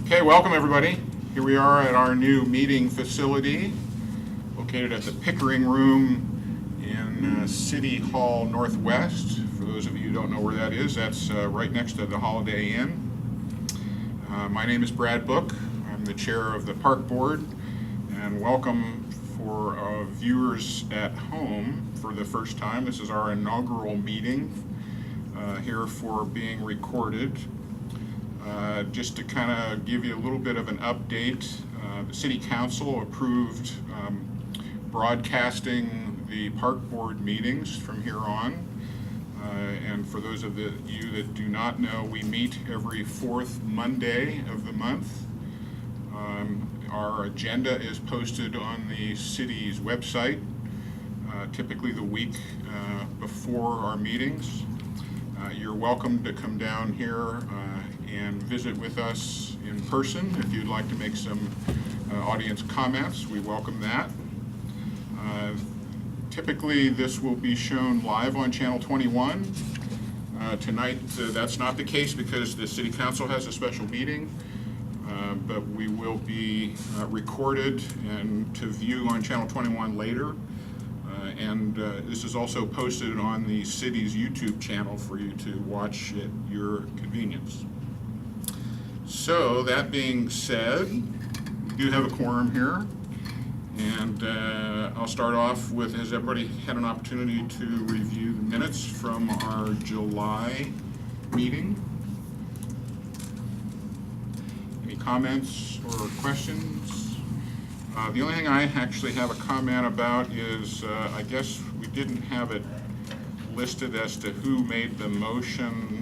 Okay, welcome everybody. Here we are at our new meeting facility located at the Pickering Room in City Hall Northwest. For those of you who don't know where that is, that's right next to the Holiday Inn. My name is Brad Book. I'm the chair of the Park Board, and welcome for viewers at home for the first time. This is our inaugural meeting here for being recorded. Just to kind of give you a little bit of an update, the City Council approved broadcasting the Park Board meetings from here on. And for those of you that do not know, we meet every fourth Monday of the month. Our agenda is posted on the city's website, typically the week before our meetings. You're welcome to come down here and visit with us in person. If you'd like to make some audience comments, we welcome that. Typically, this will be shown live on Channel 21. Tonight, that's not the case because the City Council has a special meeting, but we will be recorded and to view on Channel 21 later. And this is also posted on the city's YouTube channel for you to watch at your convenience. So that being said, we do have a quorum here, and I'll start off with, has everybody had an opportunity to review the minutes from our July meeting? Any comments or questions? The only thing I actually have a comment about is, I guess we didn't have it listed as to who made the motion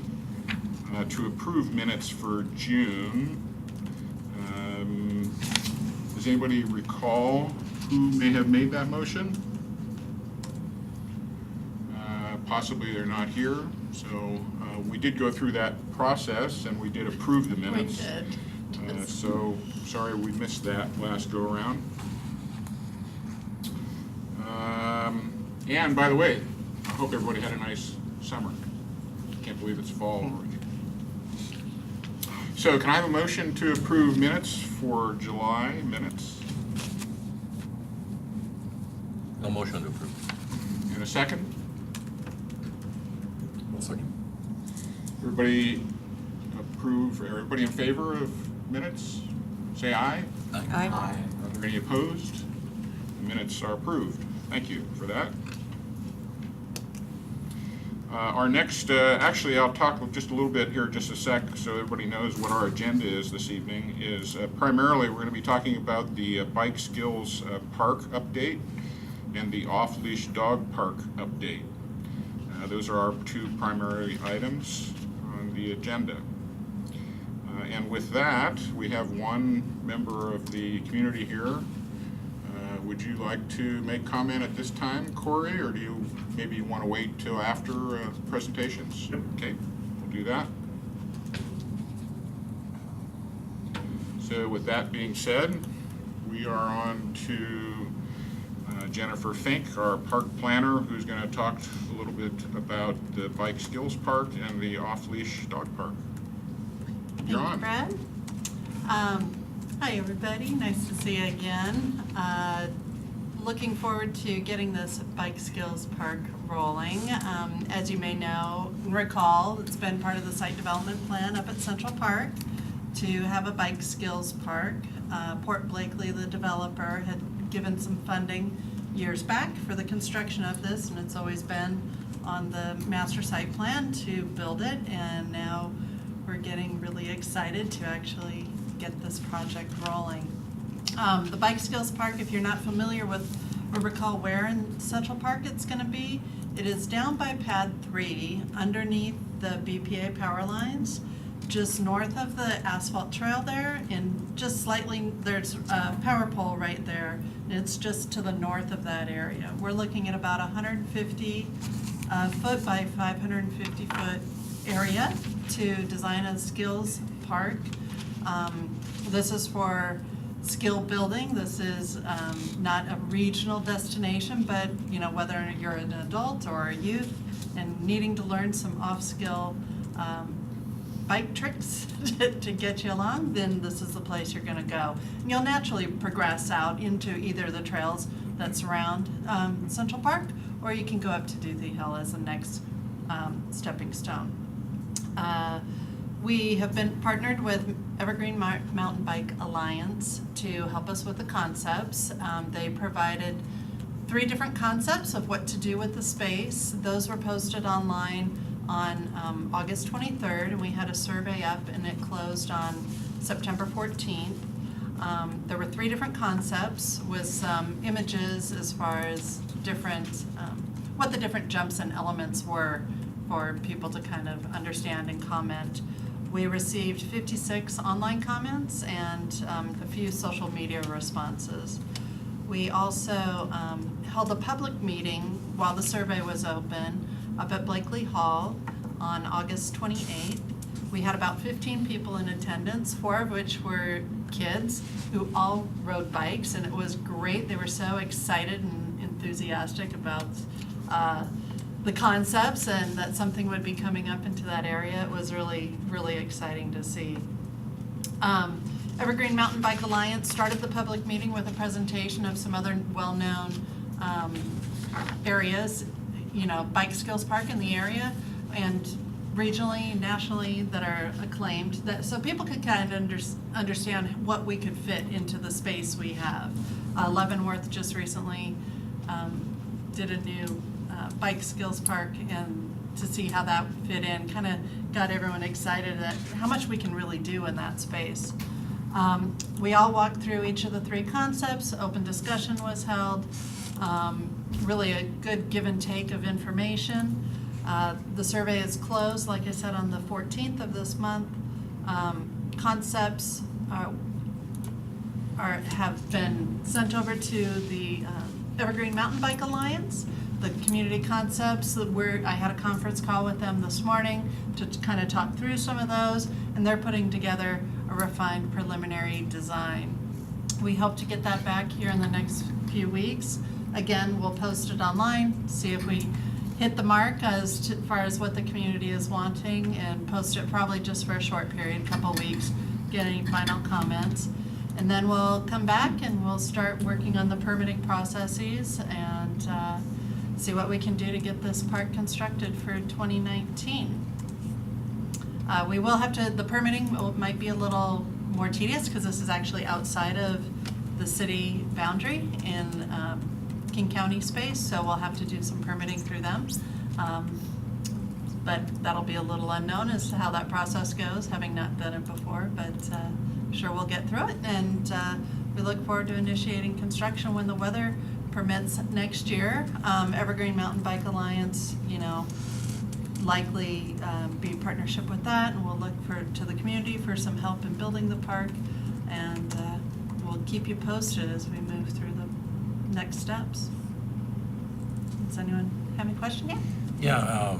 to approve minutes for June. Does anybody recall who may have made that motion? Possibly they're not here, so we did go through that process and we did approve the minutes. We did. So sorry we missed that last go around. And by the way, I hope everybody had a nice summer. Can't believe it's fall already. So can I have a motion to approve minutes for July minutes? No motion to approve. In a second? One second. Everybody approve, or everybody in favor of minutes? Say aye. Aye. Are there any opposed? The minutes are approved. Thank you for that. Our next, actually I'll talk just a little bit here, just a sec, so everybody knows what our agenda is this evening, is primarily we're going to be talking about the Bike Skills Park update and the Off-Leash Dog Park update. Those are our two primary items on the agenda. And with that, we have one member of the community here. Would you like to make comment at this time, Corey, or do you maybe want to wait till after presentations? Yep. Okay, we'll do that. So with that being said, we are on to Jennifer Fink, our park planner, who's going to talk a little bit about the Bike Skills Park and the Off-Leash Dog Park. You're on. Thank you, Brad. Hi, everybody. Nice to see you again. Looking forward to getting this Bike Skills Park rolling. As you may know, recall, it's been part of the site development plan up at Central Park to have a Bike Skills Park. Port Blakely, the developer, had given some funding years back for the construction of this, and it's always been on the master site plan to build it, and now we're getting really excited to actually get this project rolling. The Bike Skills Park, if you're not familiar with or recall where in Central Park it's going to be, it is down by Pad 3 underneath the BPA power lines, just north of the asphalt trail there, and just slightly, there's a power pole right there, and it's just to the north of that area. We're looking at about 150 foot by 550 foot area to design a skills park. This is for skill building. This is not a regional destination, but you know, whether you're an adult or a youth and needing to learn some off-skill bike tricks to get you along, then this is the place you're going to go. And you'll naturally progress out into either the trails that surround Central Park, or you can go up to Duthie Hill as the next stepping stone. We have been partnered with Evergreen Mountain Bike Alliance to help us with the concepts. They provided 3 different concepts of what to do with the space. Those were posted online on August 23rd, and we had a survey up, and it closed on September 14th. There were 3 different concepts with some images as far as different, what the different jumps and elements were for people to kind of understand and comment. We received 56 online comments and a few social media responses. We also held a public meeting while the survey was open up at Blakely Hall on August 28th. We had about 15 people in attendance, 4 of which were kids who all rode bikes, and it was great. They were so excited and enthusiastic about the concepts and that something would be coming up into that area. It was really, really exciting to see. Evergreen Mountain Bike Alliance started the public meeting with a presentation of some other well-known areas, you know, bike skills park in the area, and regionally, nationally, that are acclaimed, that so people could kind of understand what we could fit into the space we have. Leavenworth just recently did a new bike skills park, and to see how that fit in kind of got everyone excited at how much we can really do in that space. We all walked through each of the 3 concepts. Open discussion was held. Really a good give and take of information. The survey is closed, like I said, on the 14th of this month. Concepts have been sent over to the Evergreen Mountain Bike Alliance. The community concepts, I had a conference call with them this morning to kind of talk through some of those, and they're putting together a refined preliminary design. We hope to get that back here in the next few weeks. Again, we'll post it online, see if we hit the mark as far as what the community is wanting, and post it probably just for a short period, couple weeks, get any final comments. And then we'll come back and we'll start working on the permitting processes and see what we can do to get this park constructed for 2019. We will have to, the permitting might be a little more tedious because this is actually outside of the city boundary in King County space, so we'll have to do some permitting through them. But that'll be a little unknown as to how that process goes, having not done it before, but sure we'll get through it. And we look forward to initiating construction when the weather permits next year. Evergreen Mountain Bike Alliance, you know, likely be in partnership with that, and we'll look to the community for some help in building the park, and we'll keep you posted as we move through the next steps. Does anyone have any question yet? Yeah,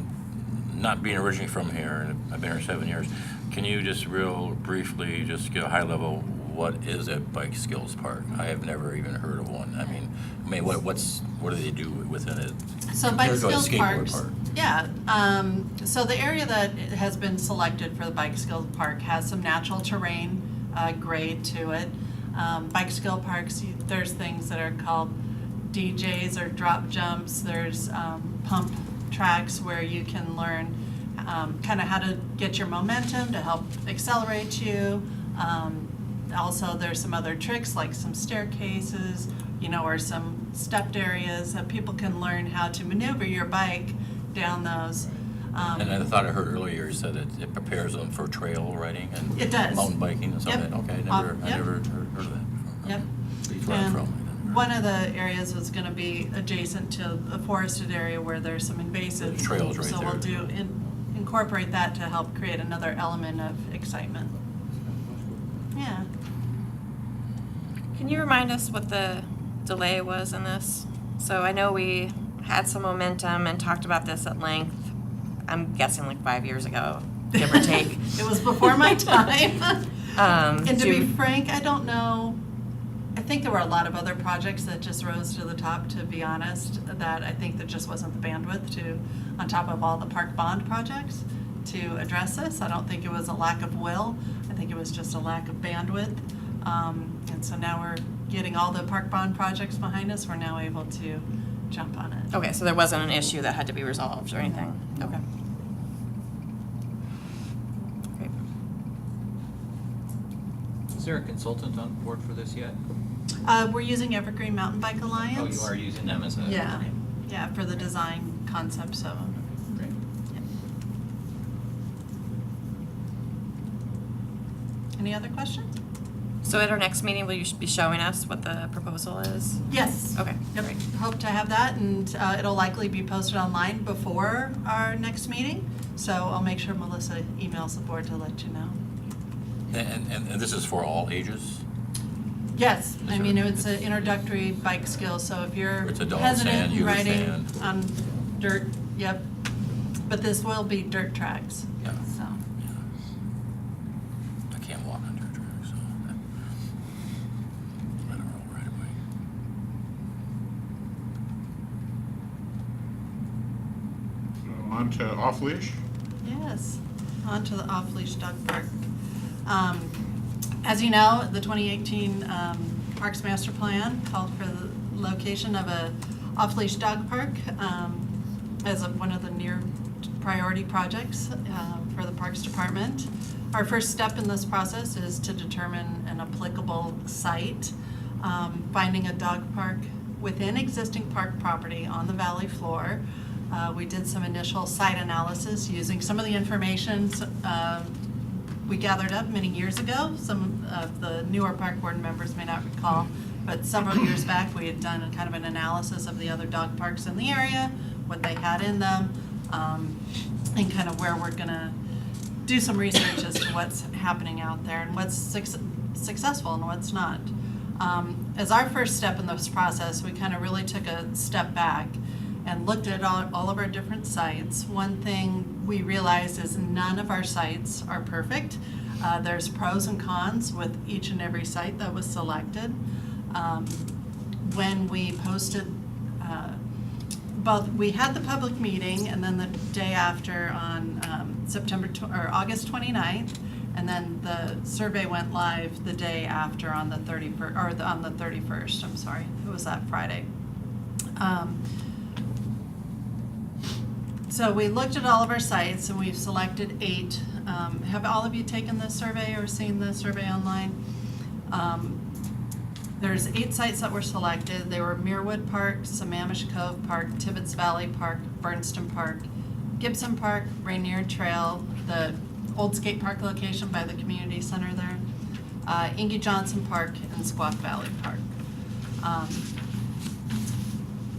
not being originally from here, and I've been here 7 years, can you just real briefly just give a high level, what is a bike skills park? I have never even heard of one. I mean, what do they do within it? So bike Compared to a skills skateboard parks, park? yeah. So the area that has been selected for the bike skills park has some natural terrain grade to it. Bike skill parks, there's things that are called DJs or drop jumps. There's pump tracks where you can learn kind of how to get your momentum to help accelerate you. Also, there's some other tricks like some staircases, you know, or some stepped areas that people can learn how to maneuver your bike down those. And I thought I heard earlier you said it prepares them for trail riding and It does. mountain biking and something. Yep. Okay, I Yep. never heard of that before. Yep. That's where I'm And from. one of the areas is going to be adjacent to a forested area where there's some invasive. The trail's right So we'll there. incorporate that to help create another element of excitement. Yeah. Can you remind us what the delay was in this? So I know we had some momentum and talked about this at length. I'm guessing like 5 years ago, give or take. It was before my time. And to be do- frank, I don't know. I think there were a lot of other projects that just rose to the top, to be honest, that I think there just wasn't the bandwidth to, on top of all the park bond projects, to address this. I don't think it was a lack of will. I think it was just a lack of bandwidth. And so now we're getting all the park bond projects behind us. We're now able to jump on it. Okay, so there wasn't an issue that had to be resolved or anything? Okay. Great. Is there a consultant on board for this yet? We're using Evergreen Mountain Bike Oh, Alliance. you are using them as a... Yeah, yeah, for the design concept, so. Great. yeah. Any other questions? So at our next meeting, will you be showing us what the proposal is? Yes. Okay, Yep. great. Hope to have that, and it'll likely be posted online before our next meeting. So I'll make sure Melissa emails the board to let you know. And this is for all ages? Yes, I Is mean, there- it's an introductory bike skill, so if you're It's adult hesitant sand, in youth riding sand. on dirt, yep. But this will be dirt tracks, Yeah. so. Yeah. I can't walk on dirt tracks, so. I don't know right away. So on to Off-Leash. Yes, on to the off-leash dog park. As you know, the 2018 Parks Master Plan called for the location of a off-leash dog park as one of the near priority projects for the Parks Department. Our first step in this process is to determine an applicable site, finding a dog park within existing park property on the valley floor. We did some initial site analysis using some of the information we gathered up many years ago. Some of the newer park board members may not recall, but several years back we had done kind of an analysis of the other dog parks in the area, what they had in them, and kind of where we're gonna do some research as to what's happening out there and what's successful and what's not. As our first step in this process, we kind of really took a step back and looked at all of our different sites. One thing we realized is none of our sites are perfect. There's pros and cons with each and every site that was selected. When we posted we had the public meeting, and then the day after on August 29th, and then the survey went live the day after on the 31st, or on the 31st. I'm sorry, it was that Friday. So we looked at all of our sites, and we've selected 8. Have all of you taken this survey or seen the survey online? There's 8 sites that were selected. They were Muirwood Park, Sammamish Cove Park, Tibbetts Valley Park, Bernston Park, Gibson Park, Rainier Trail, the old skate park location by the community center there, Inge Johnson Park, and Squaw Valley Park.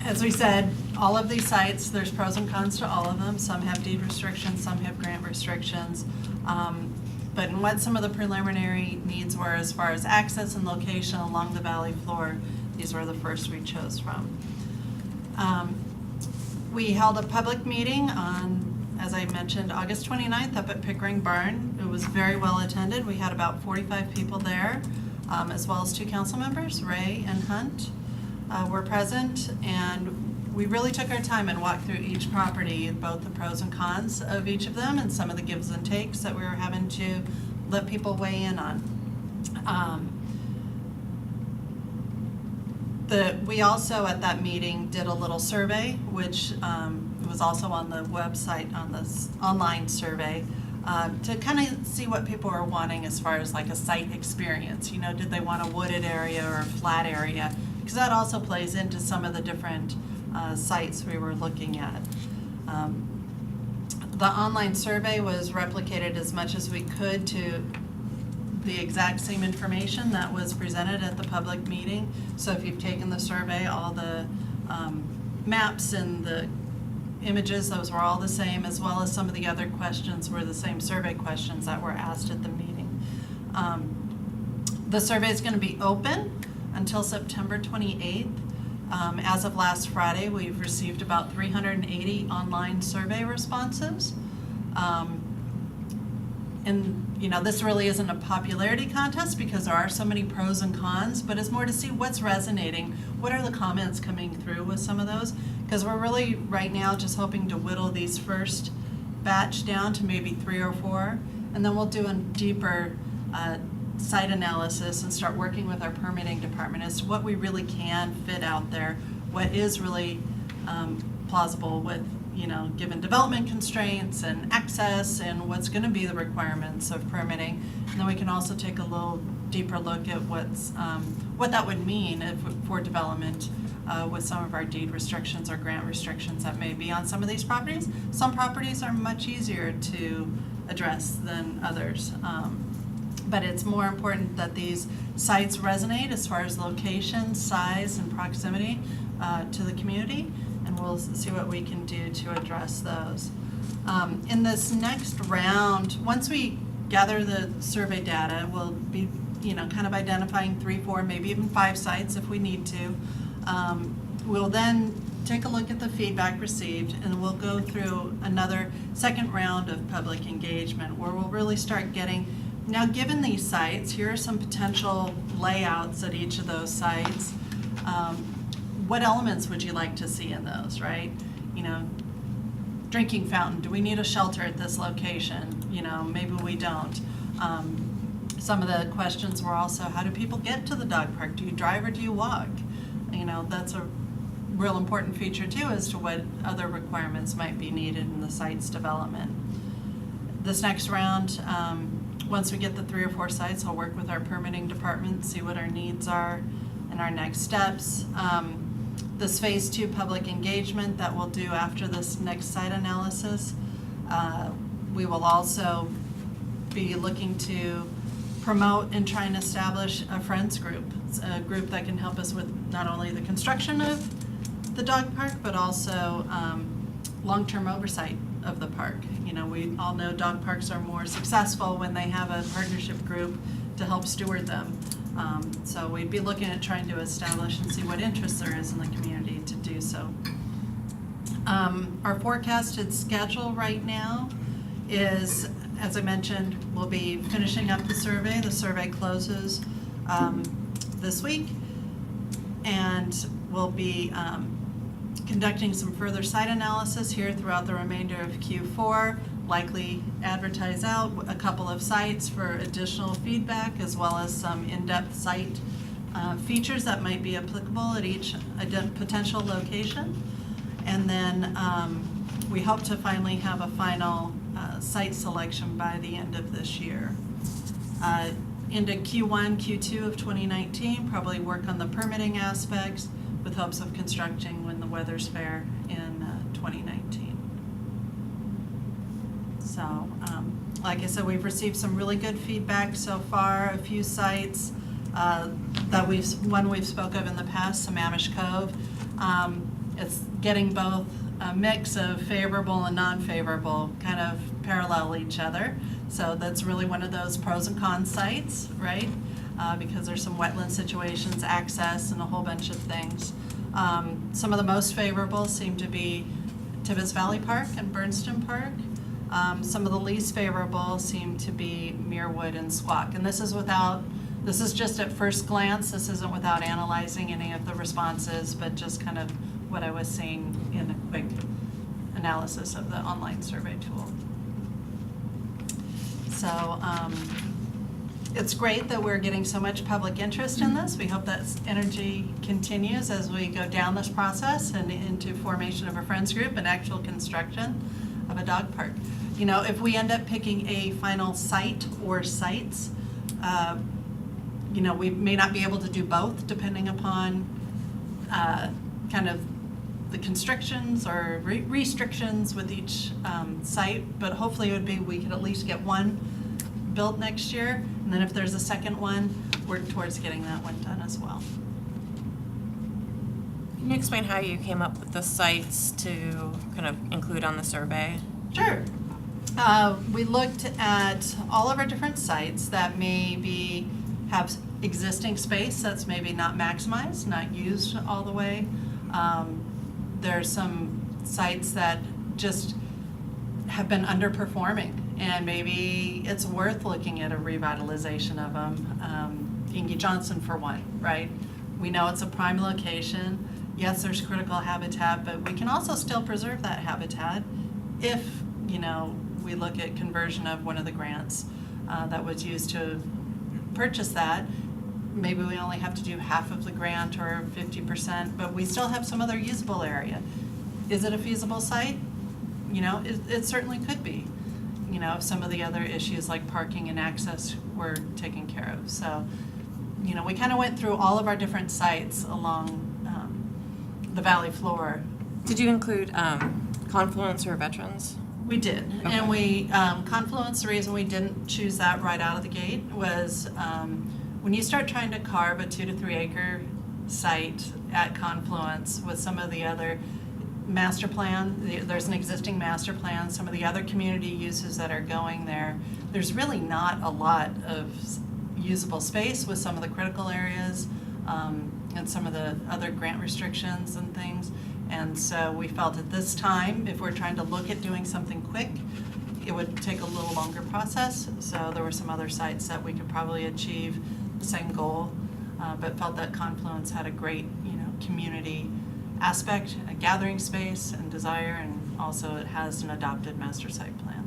As we said, all of these sites, there's pros and cons to all of them. Some have deed restrictions, some have grant restrictions. But in what some of the preliminary needs were as far as access and location along the valley floor, these were the first we chose from. We held a public meeting on, as I mentioned, August 29th up at Pickering Barn. It was very well attended. We had about 45 people there, as well as 2 council members, Ray and Hunt, were present. And we really took our time and walked through each property, both the pros and cons of each of them and some of the gives and takes that we were having to let people weigh in on. We also at that meeting did a little survey, which was also on the website, on this online survey, to kind of see what people are wanting as far as like a site experience. You know, did they want a wooded area or a flat area? Because that also plays into some of the different sites we were looking at. The online survey was replicated as much as we could to the exact same information that was presented at the public meeting. So if you've taken the survey, all the maps and the images, those were all the same, as well as some of the other questions were the same survey questions that were asked at the meeting. The survey is going to be open until September 28th. As of last Friday, we've received about 380 online survey responses. And you know, this really isn't a popularity contest because there are so many pros and cons, but it's more to see what's resonating. What are the comments coming through with some of those? Because we're really right now just hoping to whittle these first batch down to maybe 3 or 4, and then we'll do a deeper site analysis and start working with our permitting department as to what we really can fit out there, what is really plausible with, given development constraints and access and what's going to be the requirements of permitting. And then we can also take a little deeper look at what that would mean for development with some of our deed restrictions or grant restrictions that may be on some of these properties. Some properties are much easier to address than others. But it's more important that these sites resonate as far as location, size, and proximity to the community, and we'll see what we can do to address those. In this next round, once we gather the survey data, we'll be kind of identifying 3, 4, maybe even 5 sites if we need to. We'll then take a look at the feedback received, and we'll go through another second round of public engagement where we'll really start getting, now given these sites, here are some potential layouts at each of those sites. What elements would you like to see in those, right? Drinking fountain, do we need a shelter at this location? Maybe we don't. Some of the questions were also, how do people get to the dog park? Do you drive or do you walk? That's a real important feature too as to what other requirements might be needed in the site's development. This next round, once we get the 3 or 4 sites, I'll work with our permitting department, see what our needs are and our next steps. This phase 2 public engagement that we'll do after this next site analysis, we will also be looking to promote and try and establish a friends group. It's a group that can help us with not only the construction of the dog park, but also long-term oversight of the park. We all know dog parks are more successful when they have a partnership group to help steward them. So we'd be looking at trying to establish and see what interest there is in the community to do so. Our forecasted schedule right now is, as I mentioned, we'll be finishing up the survey. The survey closes this week, and we'll be conducting some further site analysis here throughout the remainder of Q4, likely advertise out a couple of sites for additional feedback, as well as some in-depth site features that might be applicable at each potential location. And then we hope to finally have a final site selection by the end of this year. Into Q1, Q2 of 2019, probably work on the permitting aspects with hopes of constructing when the weather's fair in 2019. So, like I said, we've received some really good feedback so far. A few sites that one we've spoke of in the past, Sammamish Cove. It's getting both a mix of favorable and non-favorable kind of parallel each other. So that's really one of those pros and cons sites, right? Because there's some wetland situations, access, and a whole bunch of things. Some of the most favorable seem to be Tibbetts Valley Park and Bernston Park. Some of the least favorable seem to be Muirwood and Squawk. And this is just at first glance. This isn't without analyzing any of the responses, but just kind of what I was seeing in a quick analysis of the online survey tool. So it's great that we're getting so much public interest in this. We hope that energy continues as we go down this process and into formation of a friends group and actual construction of a dog park. If we end up picking a final site or sites, we may not be able to do both depending upon kind of the constrictions or restrictions with each site, but hopefully it would be we could at least get one built next year, and then if there's a second one, work towards getting that one done as well. Can you explain how you came up with the sites to kind of include on the survey? Sure. We looked at all of our different sites that maybe have existing space that's maybe not maximized, not used all the way. There's some sites that just have been underperforming, and maybe it's worth looking at a revitalization of them. Inge Johnson for one, right? We know it's a prime location. Yes, there's critical habitat, but we can also still preserve that habitat if we look at conversion of one of the grants that was used to purchase that. Maybe we only have to do half of the grant or 50%, but we still have some other usable area. Is it a feasible site? It certainly could be. If some of the other issues like parking and access were taken care of. So, we kind of went through all of our different sites along the valley floor. Did you include Confluence or Veterans? We did, Okay. and we, Confluence, the reason we didn't choose that right out of the gate was when you start trying to carve a 2 to 3 acre site at Confluence with some of the other master plan, there's an existing master plan, some of the other community uses that are going there, there's really not a lot of usable space with some of the critical areas and some of the other grant restrictions and things. And so we felt at this time, if we're trying to look at doing something quick, it would take a little longer process. So there were some other sites that we could probably achieve the same goal, but felt that Confluence had a great, community aspect, a gathering space and desire, and also it has an adopted master site plan.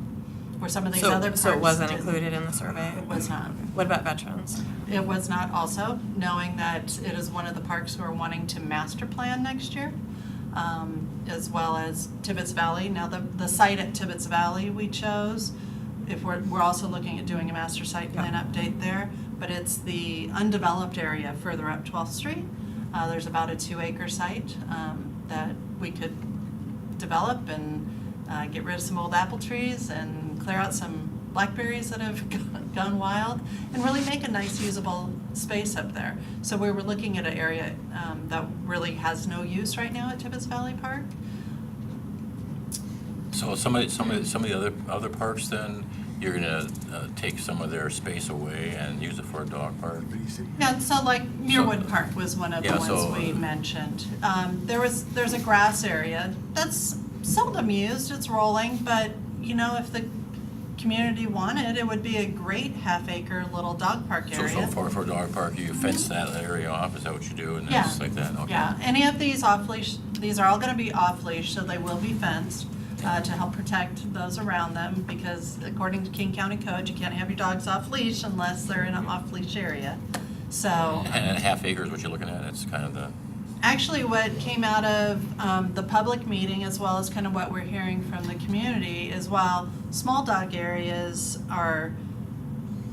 Where some of these other parts So it wasn't didn't. included in the survey? It was not. What about Veterans? It was not also, knowing that it is one of the parks who are wanting to master plan next year, as well as Tibbetts Valley. Now, the site at Tibbetts Valley we chose, if we're also looking at doing a master site plan update there, but it's the undeveloped area further up 12th Street. There's about a 2 acre site that we could develop and get rid of some old apple trees and clear out some blackberries that have gone wild and really make a nice usable space up there. So we were looking at an area that really has no use right now at Tibbetts Valley Park. So some of the other parks then, you're gonna take some of their space away and use it for a dog park? Yeah, so like Muirwood Park was one of the Yeah, ones so- we mentioned. There's a grass area that's seldom used, it's rolling, but if the community wanted, it would be a great half-acre little dog park So area. for a dog park, you fence that area off, is that what you do? And Yeah. it's like that, okay. Yeah, any of these off-leash, these are all gonna be off-leash, so they will be fenced to help protect those around them, because according to King County Code, you can't have your dogs off-leash unless they're in an off-leash area. So, And a half acre is what you're looking at, it's kind of the, actually what came out of the public meeting, as well as kind of what we're hearing from the community, is while small dog areas are,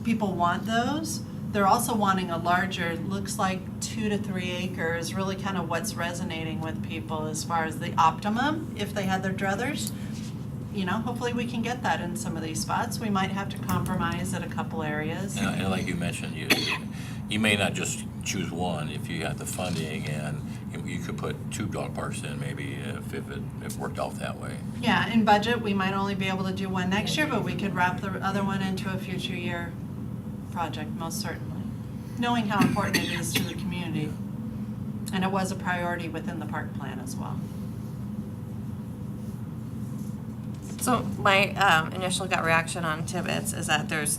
people want those, they're also wanting a larger, looks like 2 to 3 acres, really kind of what's resonating with people as far as the optimum, if they had their druthers. Hopefully we can get that in some of these spots. We might have to compromise at a couple arees. and like you mentioned, you may not just choose one if you have the funding, and you could put 2 dog parks in maybe if it worked out that way. Yeah, in budget, we might only be able to do one next year, but we could wrap the other one into a future year project, most certainly, knowing how important it is to the community. And it was a priority within the park plan as well. So my initial gut reaction on Tibbetts is that there's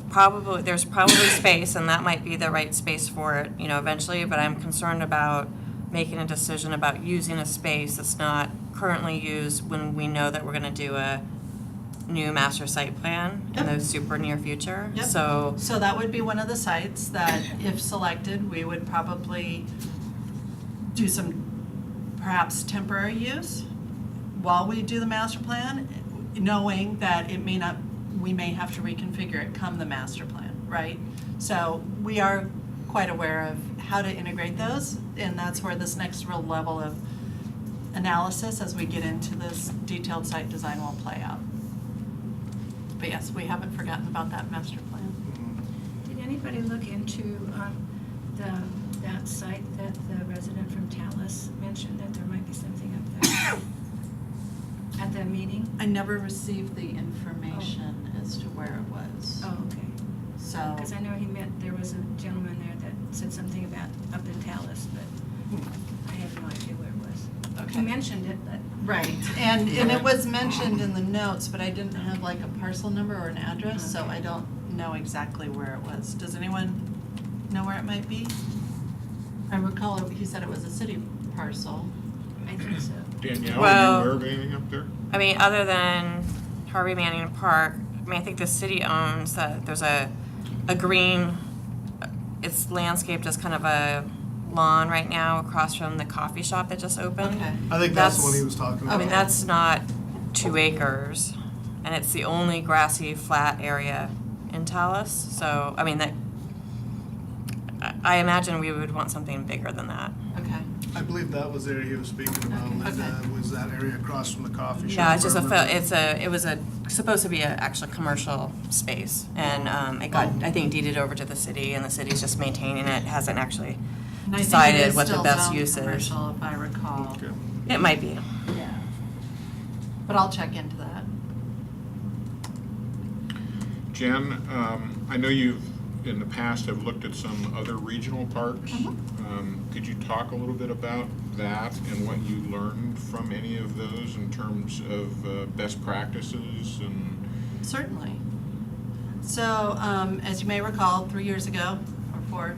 probably space, and that might be the right space for it, eventually, but I'm concerned about making a decision about using a space that's not currently used when we know that we're gonna do a new master site plan in the super near future. Yep. So So that would be one of the sites that, if selected, we would probably do some perhaps temporary use while we do the master plan, knowing that we may have to reconfigure it come the master plan, right? So we are quite aware of how to integrate those, and that's where this next real level of analysis as we get into this detailed site design will play out. But yes, we haven't forgotten about that master plan. Did anybody look into that site that the resident from Tallis mentioned, that there might be something up there at the meeting? I never received the information as to where it was. Oh, okay. So, Because I know there was a gentleman there that said something about up in Tallis, but I have no idea where it was. Okay. He mentioned it, but. right, and it was mentioned in the notes, but I didn't have like a parcel number or an address, so I don't know exactly where it was. Does anyone know where it might be? I recall he said it was a city parcel. I think so. Danielle, Well- are you aware of anything up there? I mean, other than Harvey Manning Park, I mean, I think the city owns that, there's a green, it's landscaped as kind of a lawn right now across from the coffee shop that just opened. Okay. I think that's the one he was talking I about. mean, that's not 2 acres, and it's the only grassy, flat area in Tallis, so, I mean, that, I imagine we would want something bigger than that. Okay. I believe that was the area he was speaking about, was that area across from the coffee shop. Yeah, it's just where it was supposed to be actually commercial space, and it got, I think, deeded over to the city, and the city's just maintaining it, hasn't actually And I think it decided is what the still best zoned use is. commercial, if I recall. Okay. It might be. Yeah. But I'll check into that. Jen, I know you've, in the past, have looked at some other regional parks. Could you talk a little bit about that and what you learned from any of those in terms of best practices and? Certainly. So, as you may recall, 3 years ago, or 4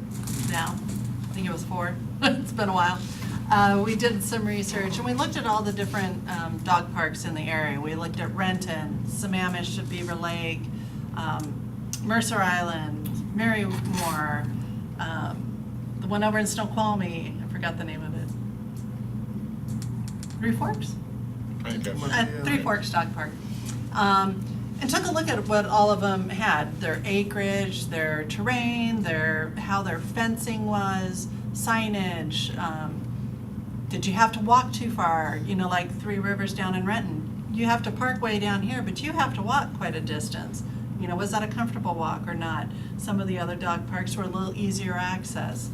now, I think it was 4, it's been a while, we did some research and we looked at all the different dog parks in the area. We looked at Renton, Sammamish at Beaver Lake, Mercer Island, Marymore, the one over in Snoqualmie, I forgot the name of it. Three Forks? I think that's- Three Forks Dog Park. And took a look at what all of them had, their acreage, their terrain, how their fencing was, signage. Did you have to walk too far? You know, like Three Rivers down in Renton. You have to park way down here, but you have to walk quite a distance. You know, was that a comfortable walk or not? Some of the other dog parks were a little easier access.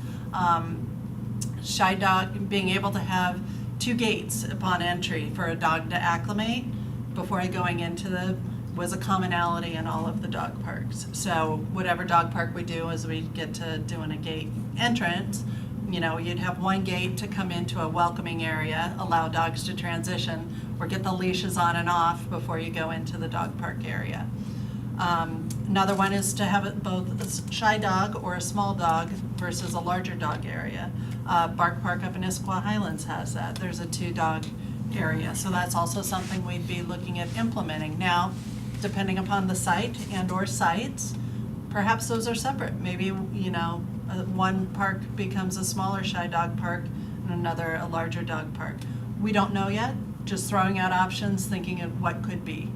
Shy dog, being able to have 2 gates upon entry for a dog to acclimate before going into was a commonality in all of the dog parks. So whatever dog park we do as we get to doing a gate entrance, you know, you'd have 1 gate to come into a welcoming area, allow dogs to transition, or get the leashes on and off before you go into the dog park area. Another one is to have it both a shy dog or a small dog versus a larger dog area. Bark Park up in Issaquah Highlands has that. There's a 2-dog area, so that's also something we'd be looking at implementing. Now, depending upon the site and or sites, perhaps those are separate. Maybe, you know, one park becomes a smaller shy dog park and another a larger dog park. We don't know yet, just throwing out options, thinking of what could be.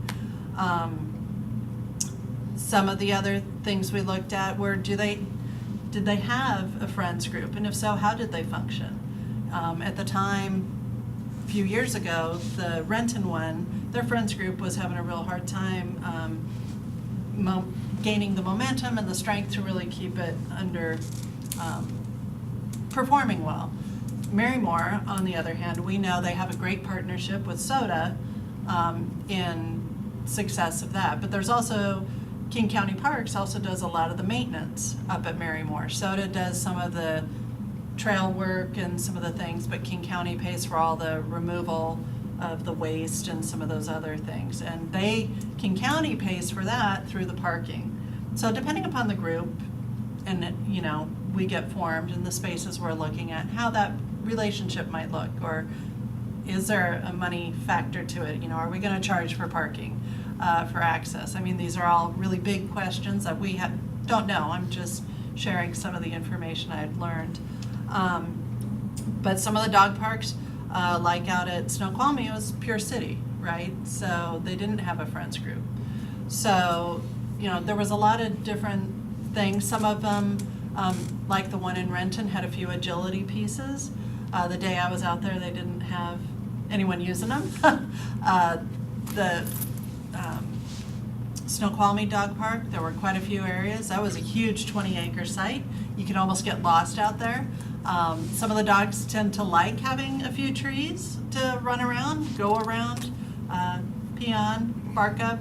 Some of the other things we looked at were, did they have a friends group? And if so, how did they function? At the time, a few years ago, the Renton one, their friends group was having a real hard time gaining the momentum and the strength to really keep it under performing well. Marymore, on the other hand, we know they have a great partnership with SOTA in success of that. But there's also, King County Parks also does a lot of the maintenance up at Marymore. SOTA does some of the trail work and some of the things, but King County pays for all the removal of the waste and some of those other things. And King County pays for that through the parking. So depending upon the group, and you know, we get formed in the spaces we're looking at, how that relationship might look, or is there a money factor to it? You know, are we going to charge for parking, for access? I mean, these are all really big questions that we don't know. I'm just sharing some of the information I've learned. But some of the dog parks, like out at Snoqualmie, it was pure city, right? So they didn't have a friends group. So, you know, there was a lot of different things. Some of them, like the one in Renton, had a few agility pieces. The day I was out there, they didn't have anyone using them. The Snoqualmie Dog Park, there were quite a few areas. That was a huge 20-acre site. You could almost get lost out there. Some of the dogs tend to like having a few trees to run around, go around, pee on, bark up,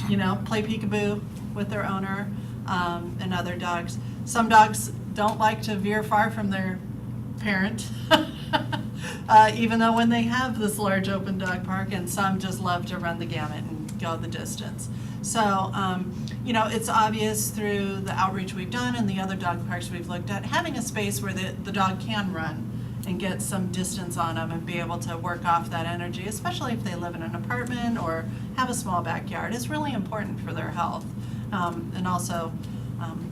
you know, play peekaboo with their owner, and other dogs. Some dogs don't like to veer far from their parent, even though when they have this large open dog park, and some just love to run the gamut and go the distance. So, you know, it's obvious through the outreach we've done and the other dog parks we've looked at, having a space where the dog can run and get some distance on them and be able to work off that energy, especially if they live in an apartment or have a small backyard. It's really important for their health. And also,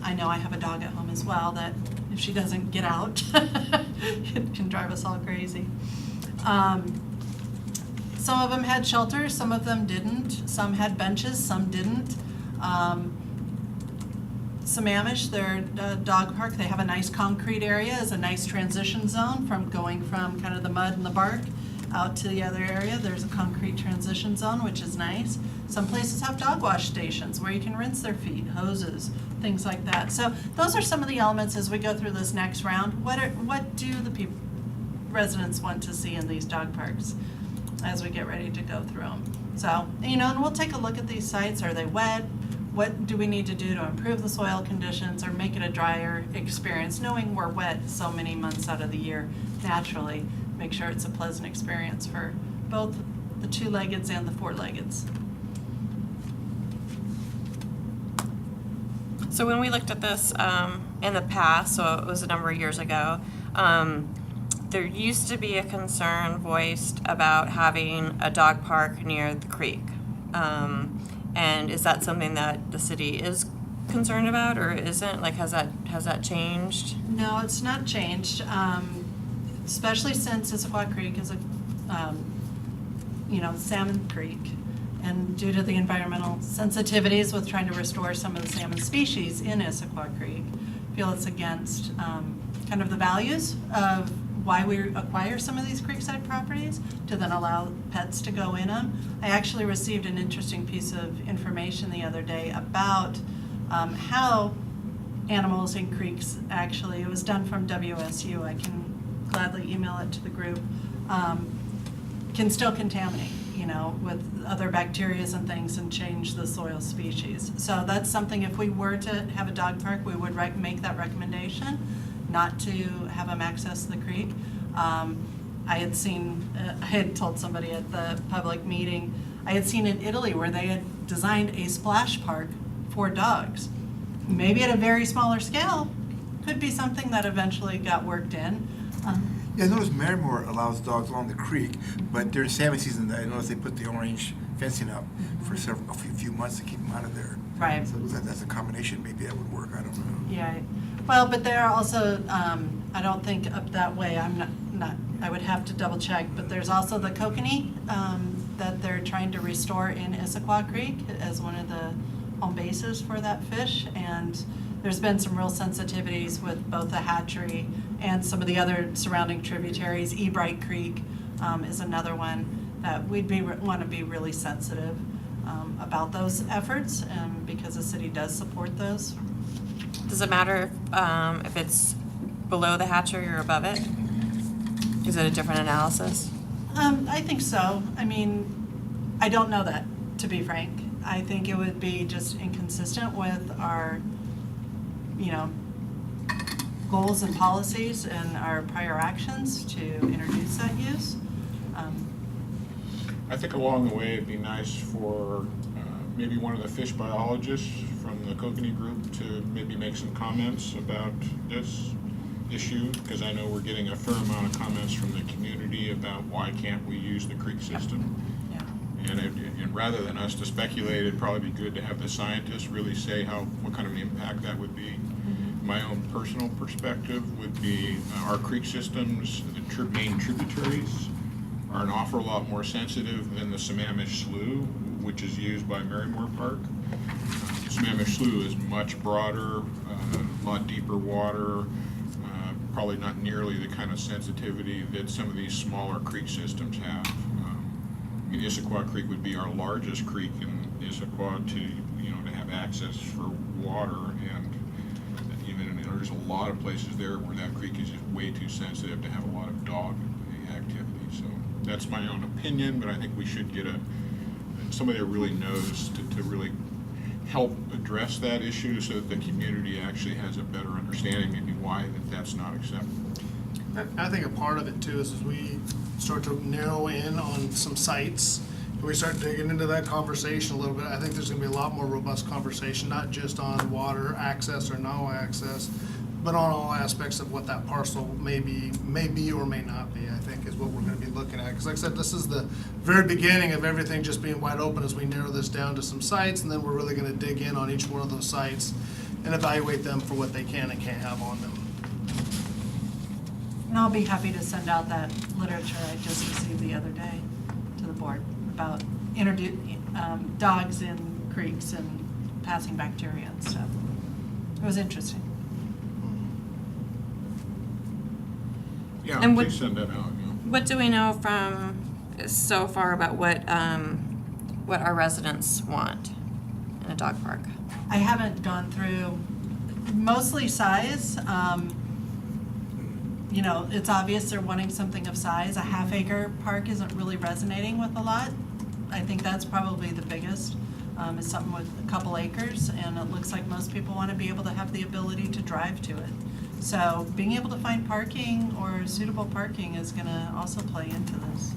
I know I have a dog at home as well that if she doesn't get out, it can drive us all crazy. Some of them had shelters, some of them didn't. Some had benches, some didn't. Sammamish, their dog park, they have a nice concrete area as a nice transition zone from going from kind of the mud and the bark out to the other area. There's a concrete transition zone, which is nice. Some places have dog wash stations where you can rinse their feet, hoses, things like that. So those are some of the elements as we go through this next round. What do the residents want to see in these dog parks as we get ready to go through them? So, and we'll take a look at these sites. Are they wet? What do we need to do to improve the soil conditions or make it a drier experience, knowing we're wet so many months out of the year naturally? Make sure it's a pleasant experience for both the two-leggeds and the four-leggeds. So when we looked at this in the past, so it was a number of years ago, there used to be a concern voiced about having a dog park near the creek. And is that something that the city is concerned about, or isn't? Like, has that changed? No, it's not changed, especially since Issaquah Creek is a, salmon creek. And due to the environmental sensitivities with trying to restore some of the salmon species in Issaquah Creek, I feel it's against kind of the values of why we acquire some of these creekside properties to then allow pets to go in them. I actually received an interesting piece of information the other day about how animals in creeks actually, it was done from WSU, I can gladly email it to the group, can still contaminate, with other bacteria and things and change the soil species. So that's something, if we were to have a dog park, we would make that recommendation, not to have them access the creek. I had told somebody at the public meeting, I had seen in Italy where they had designed a splash park for dogs. Maybe at a very smaller scale, could be something that eventually got worked in. Yeah, I noticed Marymore allows dogs along the creek, but during salmon season, I noticed they put the orange fencing up for a few months to keep them out of there. Right. So that's a combination. Maybe that would work. I don't know. Yeah, well, but there are also, I don't think up that way, I'm not, I would have to double check, but there's also the kokanee that they're trying to restore in Issaquah Creek as one of the home bases for that fish, and there's been some real sensitivities with both the hatchery and some of the other surrounding tributaries. Ebright Creek is another one that we'd want to be really sensitive about those efforts because the city does support those. Does it matter if it's below the hatchery or above it? Is it a different analysis? I think so. I mean, I don't know that, to be frank. I think it would be just inconsistent with our, goals and policies and our prior actions to introduce that use. I think along the way, it'd be nice for maybe one of the fish biologists from the kokanee group to maybe make some comments about this issue, because I know we're getting a fair amount of comments from the community about why can't we use the creek system. Yeah. And rather than us to speculate, it'd probably be good to have the scientists really say what kind of an impact that would be. My own personal perspective would be our creek systems, the main tributaries, are an awful lot more sensitive than the Sammamish Slough, which is used by Marymore Park. Sammamish Slough is much broader, a lot deeper water, probably not nearly the kind of sensitivity that some of these smaller creek systems have. Issaquah Creek would be our largest creek in Issaquah to have access for water, and there's a lot of places there where that creek is just way too sensitive to have a lot of dog activity. So that's my own opinion, but I think we should get somebody that really knows to really help address that issue so that the community actually has a better understanding maybe why that's not acceptable. I think a part of it too is as we start to narrow in on some sites, we start digging into that conversation a little bit, I think there's gonna be a lot more robust conversation, not just on water access or no access, but on all aspects of what that parcel may be or may not be, I think is what we're gonna be looking at. Because like I said, this is the very beginning of everything just being wide open as we narrow this down to some sites, and then we're really gonna dig in on each one of those sites and evaluate them for what they can and can't have on them. And I'll be happy to send out that literature I just received the other day to the board about dogs in creeks and passing bacteria and stuff. It was interesting. Yeah, And what- please send that out, yeah. What do we know from so far about what our residents want in a dog park? I haven't gone through, mostly size. You know, it's obvious they're wanting something of size. A half-acre park isn't really resonating with a lot. I think that's probably the biggest, is something with a couple acres, and it looks like most people want to be able to have the ability to drive to it. So being able to find parking or suitable parking is going to also play into this.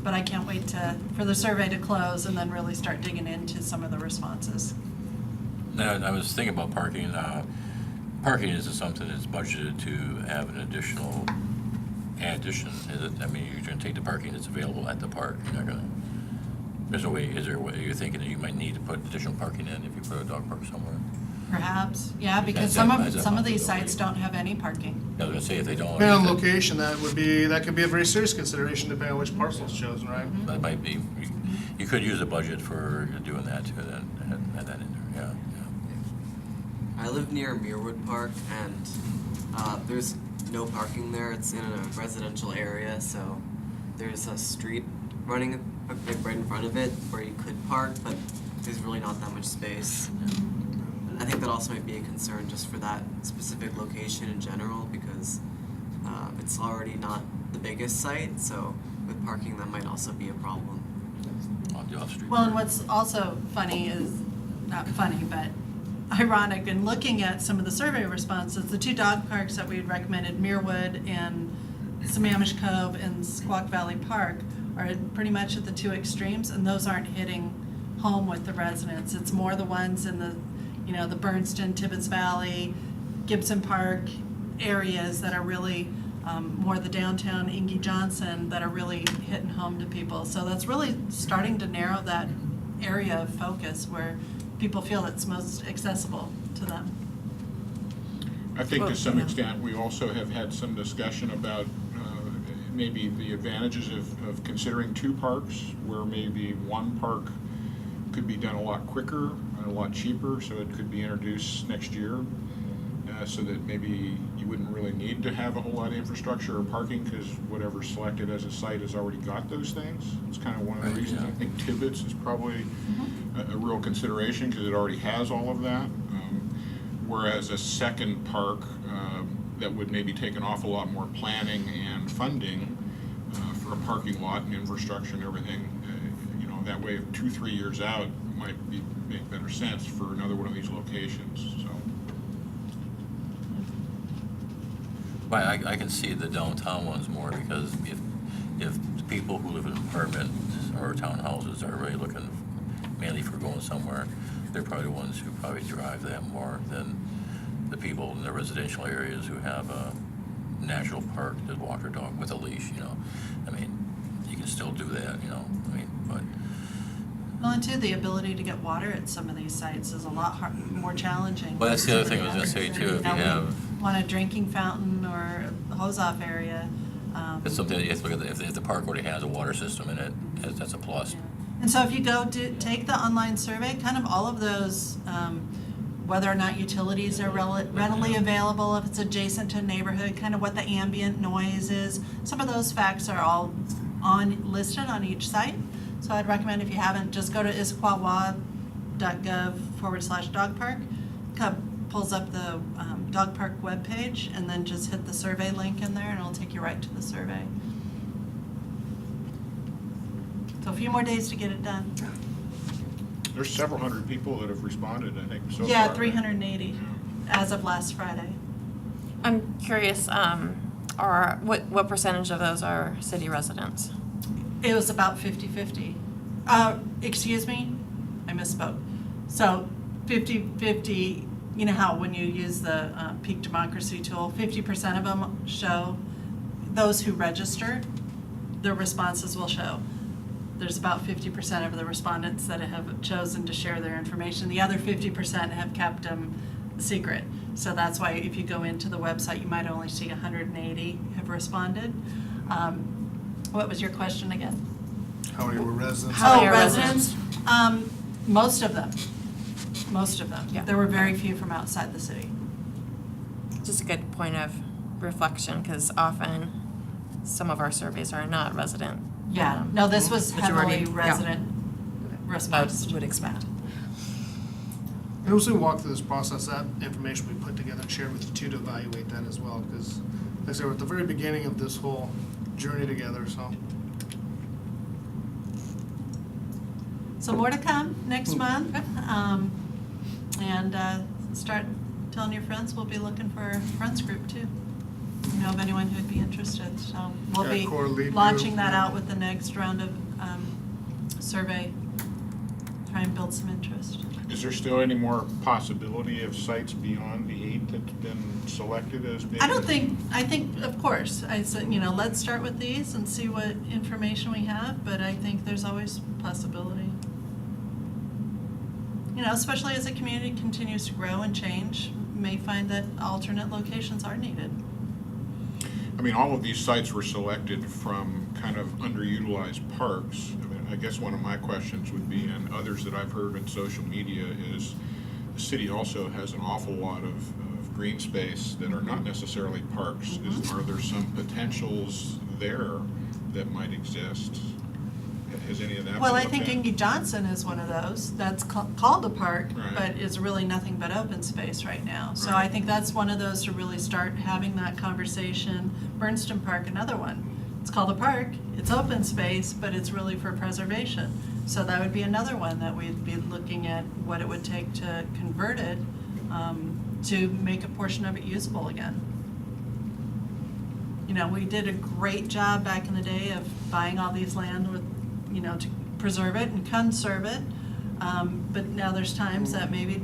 But I can't wait for the survey to close and then really start digging into some of the responses. Now, I was thinking about parking. Parking is something that's budgeted to have an additional addition. Is it, I mean, you're going to take the parking that's available at the park. You're not going to. There's a way. Is there a way you're thinking that you might need to put additional parking in if you put a dog park somewhere? Perhaps, yeah, because Is that some of these possibility? sites don't have any parking. I was going to say if they don't. Depending on then location, that could be a very serious consideration depending on which parcel is chosen, right? That might be. You could use a budget for doing that too. Then add that in there. Yeah. I live near Muirwood Park, and there's no parking there. It's in a residential area, so there's a street running like right in front of it where you could park, but there's really not that much space. I think that also might be a concern just for that specific location in general, because it's already not the biggest site, so with parking that might also be a problem. On the off-street. Well, and what's also funny is, not funny, but ironic, in looking at some of the survey responses, the two dog parks that we had recommended, Muirwood and Sammamish Cove and Squaw Valley Park, are pretty much at the two extremes, and those aren't hitting home with the residents. It's more the ones in the, you know, the Bernston, Tibbetts Valley, Gibson Park areas that are really more the downtown Inge Johnson that are really hitting home to people. So that's really starting to narrow that area of focus where people feel it's most accessible to them. I think to Well, some yeah. extent, we also have had some discussion about maybe the advantages of considering two parks, where maybe one park could be done a lot quicker and a lot cheaper, so it could be introduced next year, so that maybe you wouldn't really need to have a whole lot of infrastructure or parking, because whatever's selected as a site has already got those things. It's kind of one of the Right, reasons. yeah. I think Tibbetts is probably a real consideration, because it already has all of that. Whereas a second park that would maybe take an awful lot more planning and funding for a parking lot and infrastructure and everything, you know, that way 2-3 years out might make better sense for another one of these locations. So Well, I can see the downtown ones more, because if people who live in apartments or townhouses are really looking mainly for going somewhere, they're probably the ones who probably drive that more than the people in the residential areas who have a natural park to walk their dog with a leash, you know. I mean, you can still do that, you know, I mean, but, Well, and too, the ability to get water at some of these sites is a lot more challenging. Well, that's the other thing I was gonna say, too, if you have- Want a drinking fountain or a hose-off area. it's something that you have to look at, if the park already has a water system in it, that's a plus. And so if you go to take the online survey, kind of all of those, whether or not utilities are readily available, if it's adjacent to a neighborhood, kind of what the ambient noise is, some of those facts are all listed on each site. So I'd recommend, if you haven't, just go to issaquah.gov/dog park. Pulls up the dog park webpage, and then just hit the survey link in there, and it'll take you right to the survey. So a few more days to get it done. there's several hundred people that have responded, I think, so far. Yeah, 380 as of last Friday. I'm curious, what percentage of those are city residents? It was about 50-50. Excuse me, I misspoke. So 50-50, you know how when you use the peak democracy tool, 50% of them show, those who registered, their responses will show. There's about 50% of the respondents that have chosen to share their information. The other 50% have kept them secret. So that's why if you go into the website, you might only see 180 have responded. What was your question again? How many were residents? How many Oh, are residents? Most of them. Most of them. Yeah. There were very few from outside the city. Just a good point of reflection, because often some of our surveys are not resident. Yeah, no, this was Majority, heavily yeah. resident I response. would expect. And as we walk through this process, that information we put together and shared with you too to evaluate that as well, because like I said, we're at the very beginning of this whole journey together, so. So more to come next month. And start telling your friends. We'll be looking for a friends group too. You know of anyone who'd be interested. So we'll Yeah, be core lead launching group, that yeah. out with the next round of survey. Try and build some interest. Is there still any more possibility of sites beyond the 8 that's been selected as being? I think, of course, I said, you know, let's start with these and see what information we have, but I think there's always possibility. You know, especially as the community continues to grow and change, may find that alternate locations are needed. I mean, all of these sites were selected from kind of underutilized parks. I mean, I guess one of my questions would be, and others that I've heard in social media, is the city also has an awful lot of green space that are not necessarily parks. Are there some potentials there that might exist? Has any of that been Well, I looked think at? Ingy Johnson is one of those that's called a park, Right. but is really nothing but open space right now. So Right. I think that's one of those to really start having that conversation. Bernston Park, another one. It's called a park, it's open space, but it's really for preservation. So that would be another one that we'd be looking at what it would take to convert it, to make a portion of it usable again. You know, we did a great job back in the day of buying all these land with, you know, to preserve it and conserve it. But now there's times that maybe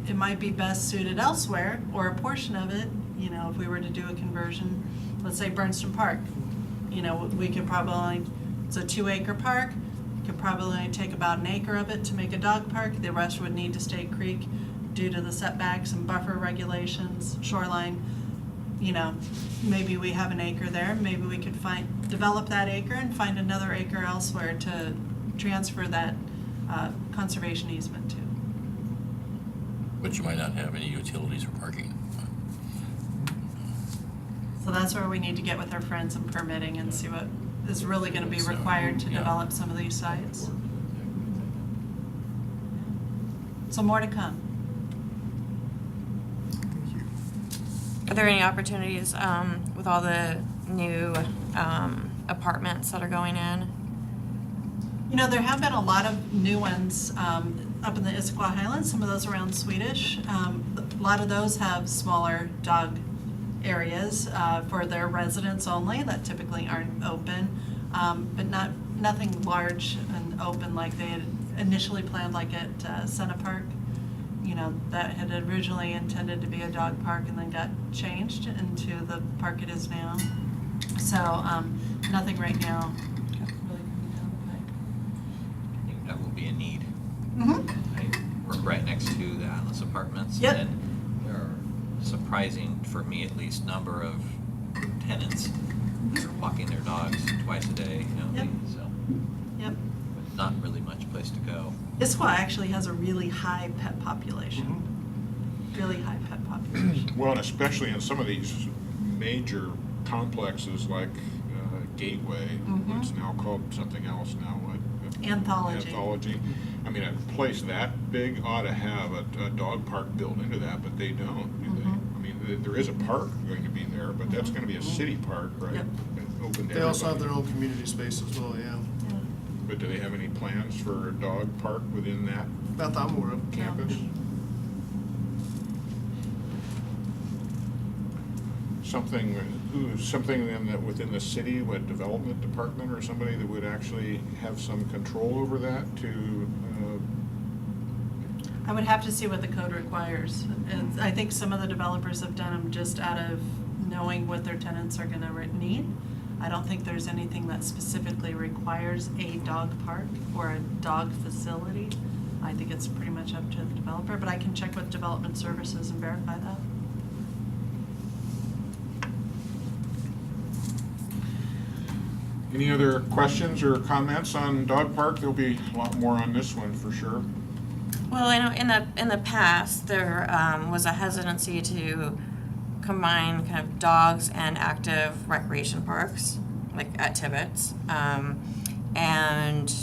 it might be best suited elsewhere, or a portion of it, you know, if we were to do a conversion, let's say Bernston Park. You know, we could probably, it's a 2-acre park, could probably take about an acre of it to make a dog park. The rest would need to stay creek due to the setbacks and buffer regulations, shoreline. You know, maybe we have an acre there, maybe we could develop that acre and find another acre elsewhere to transfer that conservation easement to. But you might not have any utilities or parking. So that's where we need to get with our friends and permitting and see what is really gonna be So, required to yeah. develop some of these sites. So more to come. Thank you. Are there any opportunities with all the new apartments that are going in? You know, there have been a lot of new ones up in the Issaquah Highlands, some of those around Swedish. A lot of those have smaller dog areas for their residents only that typically aren't open, but nothing large and open like they had initially planned, like at Senna Park. You know, that had originally intended to be a dog park and then got changed into the park it is now. So nothing right now. Really coming down the pipe. I think that will be a need. Mm-hmm. I work right next to the Atlas Apartments. Yep. And there are surprising, for me at least, number of tenants that are walking their dogs twice a day, you know, Yep. so, Yep. but not really much place to go. Issaquah actually has a really high pet population. Really high pet population. Well, and especially in some of these major complexes like Gateway, Mhm. it's now called something else now, what? Anthology. Anthology. I mean, a place that big ought to have a dog park built into that, but they don't, do they? Mhm. I mean, there is a park going to be there, but that's going to be a city park, right? Yep. Open to They also have everybody. their own community space as well, yeah. Yeah. But do they have any plans for a dog park within that Not that I'm aware of. campus? something within the city, what, development department or somebody that would actually have some control over that to, I would have to see what the code requires. And I think some of the developers have done them just out of knowing what their tenants are gonna need. I don't think there's anything that specifically requires a dog park or a dog facility. I think it's pretty much up to the developer, but I can check with development services and verify that. any other questions or comments on dog park? There'll be a lot more on this one for sure. Well, I know in the past, there was a hesitancy to combine kind of dogs and active recreation parks, like at Tibbetts. And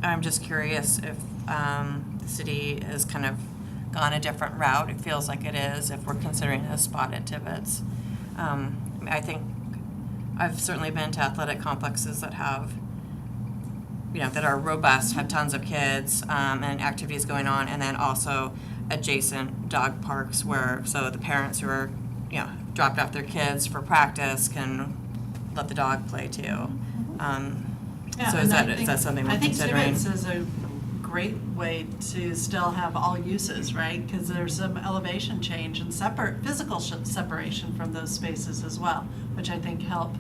I'm just curious if the city has kind of gone a different route. It feels like it is if we're considering a spot at Tibbetts. I think I've certainly been to athletic complexes that have, that are robust, have tons of kids and activities going on, and then also adjacent dog parks so the parents who are, dropped off their kids for practice can let the dog play too. So is that something we're considering? I think Tibbetts is a great way to still have all uses, right? Because there's some elevation change and physical separation from those spaces as well, which I think help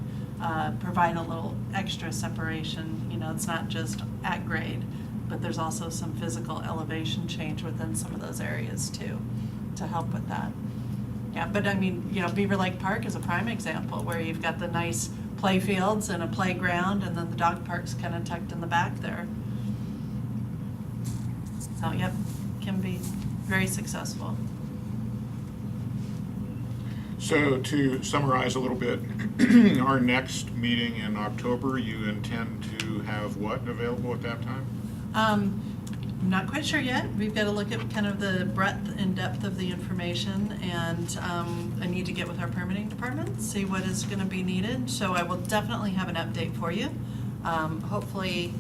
provide a little extra separation. It's not just at grade, but there's also some physical elevation change within some of those areas too, to help with that. Yeah, but I mean, Beaver Lake Park is a prime example where you've got the nice play fields and a playground, and then the dog park's kind of tucked in the back there. So, yep, can be very successful. So to summarize a little bit, our next meeting in October, you intend to have what available at that time? I'm not quite sure yet. We've got to look at kind of the breadth and depth of the information, and I need to get with our permitting department, see what is going to be needed. So I will definitely have an update for you. Hopefully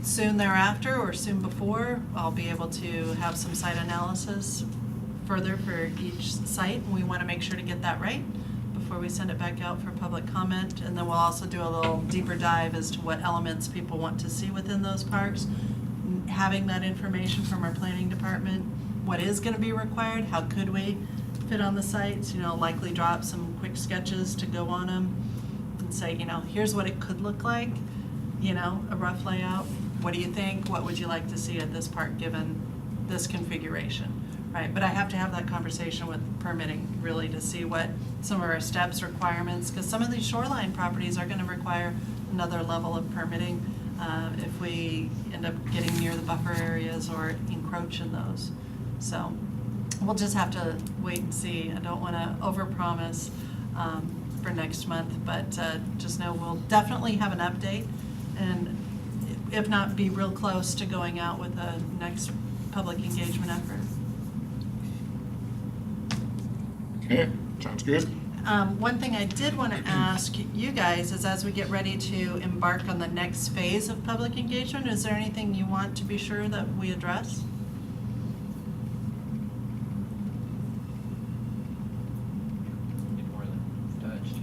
soon thereafter or soon before, I'll be able to have some site analysis further for each site. We want to make sure to get that right before we send it back out for public comment. And then we'll also do a little deeper dive as to what elements people want to see within those parks. Having that information from our planning department, what is going to be required, how could we fit on the sites, likely drop some quick sketches to go on them and say, here's what it could look like, a rough layout. What do you think? What would you like to see at this park given this configuration? Right, but I have to have that conversation with permitting really to see what some of our steps, requirements, because some of these shoreline properties are going to require another level of permitting if we end up getting near the buffer areas or encroach in those. So we'll just have to wait and see. I don't want to overpromise for next month, but just know we'll definitely have an update, and if not, be real close to going out with the next public engagement effort. Okay, sounds good. One thing I did want to ask you guys is, as we get ready to embark on the next phase of public engagement, is there anything you want to be sure that we address? Get more than touched.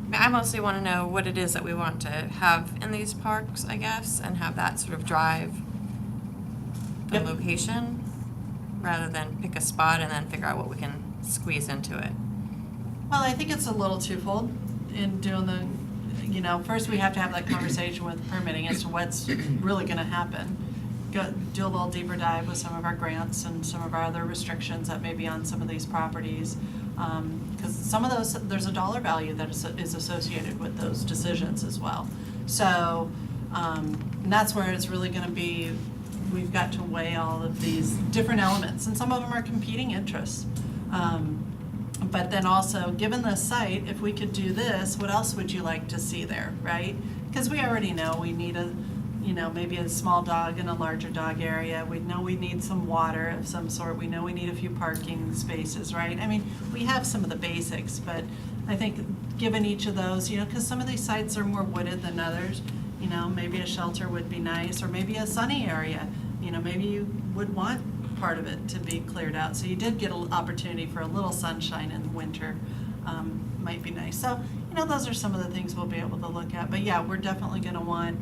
Okay. I mostly want to know what it is that we want to have in these parks, I guess, and have that sort of drive the Yep. location, rather than pick a spot and then figure out what we can squeeze into it. Well, I think it's a little twofold in doing first we have to have that conversation with permitting as to what's really going to happen. Do a little deeper dive with some of our grants and some of our other restrictions that may be on some of these properties. Because some of those, there's a dollar value that is associated with those decisions as well. So and that's where it's really going to be, we've got to weigh all of these different elements, and some of them are competing interests. But then also, given the site, if we could do this, what else would you like to see there, right? Because we already know we need maybe a small dog in a larger dog area. We know we need some water of some sort. We know we need a few parking spaces, right? I mean, we have some of the basics, but I think given each of those, because some of these sites are more wooded than others, maybe a shelter would be nice, or maybe a sunny area. Maybe you would want part of it to be cleared out. So you did get an opportunity for a little sunshine in the winter. Might be nice. So, those are some of the things we'll be able to look at. But yeah, we're definitely going to want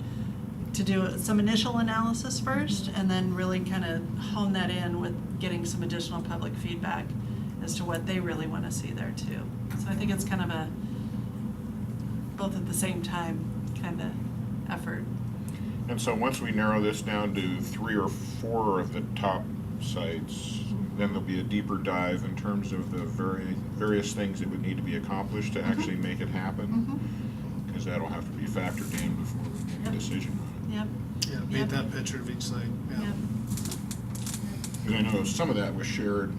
to do some initial analysis first and then really kind of hone that in with getting some additional public feedback as to what they really want to see there too. So I think it's kind of a both at the same time kind of effort. And so once we narrow this down to 3 or 4 of the top sites, then there'll be a deeper dive in terms of the various things that would need to be accomplished to actually make it happen. Because that'll have to be factored in before we make a decision on Yep. Yeah, paint that picture of each site, yeah. Yep. it. Because I know some of that was shared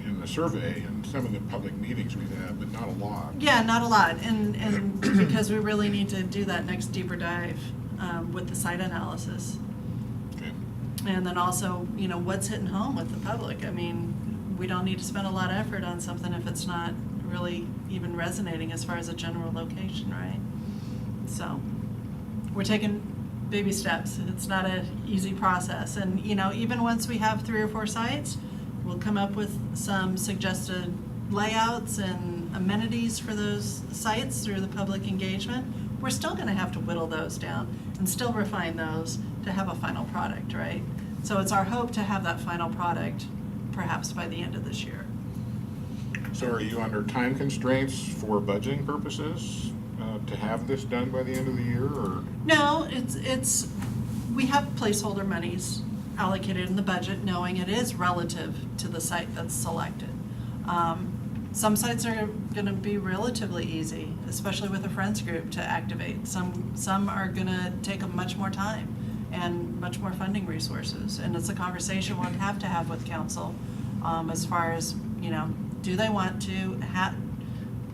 in the survey and some of the public meetings we've had, but not a lot. Yeah, not a lot, and because we really need to do that next deeper dive with the site analysis. Okay. And then also, what's hitting home with the public? I mean, we don't need to spend a lot of effort on something if it's not really even resonating as far as a general location, right? So, we're taking baby steps. It's not an easy process. And, even once we have 3 or 4 sites, we'll come up with some suggested layouts and amenities for those sites through the public engagement. We're still going to have to whittle those down and still refine those to have a final product, right? So it's our hope to have that final product perhaps by the end of this year. So are you under time constraints for budgeting purposes to have this done by the end of the year, or? No, it's we have placeholder monies allocated in the budget, knowing it is relative to the site that's selected. Some sites are going to be relatively easy, especially with a friends group to activate. Some are going to take much more time and much more funding resources. And it's a conversation we'll have to have with council as far as, do they want to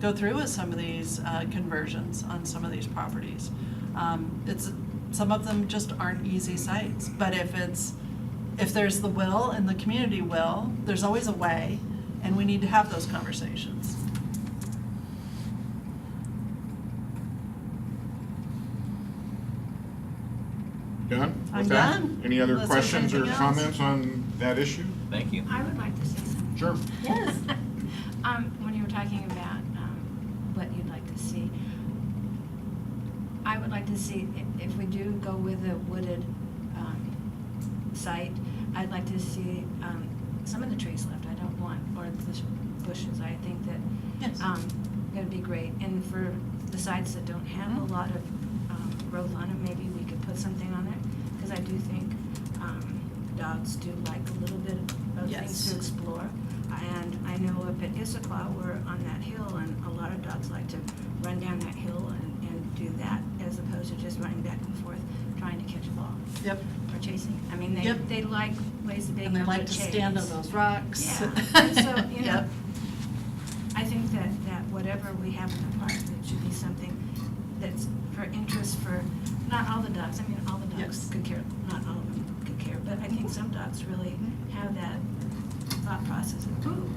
go through with some of these conversions on some of these properties. Some of them just aren't easy sites, but if there's the will and the community will, there's always a way, and we need to have those conversations. Done? I'm with that? done. Any other Unless there's questions or anything else. comments on that issue? Thank you. I would like to say something. Sure. Yes. When you were talking about what you'd like to see, I would like to see, if we do go with a wooded site, I'd like to see some of the trees left. I don't want, or the bushes. I think that Yes. that'd be great. And for the sites that don't have a lot of growth on them, maybe we could put something on there, because I do think dogs do like a little bit of Yes. things to explore. And I know up at Issaquah, we're on that hill, and a lot of dogs like to run down that hill and do that, as opposed to just running back and forth trying to catch a ball Yep. or chasing. I mean, Yep. they like ways that they And can they like to chase. stand on those rocks. Yeah, and so, Yep. I think that whatever we have in the park, it should be something that's for interest for, not all the dogs, I mean, all the dogs Yes. could care, not all of them could care, but I think some dogs really have that thought process of, ooh,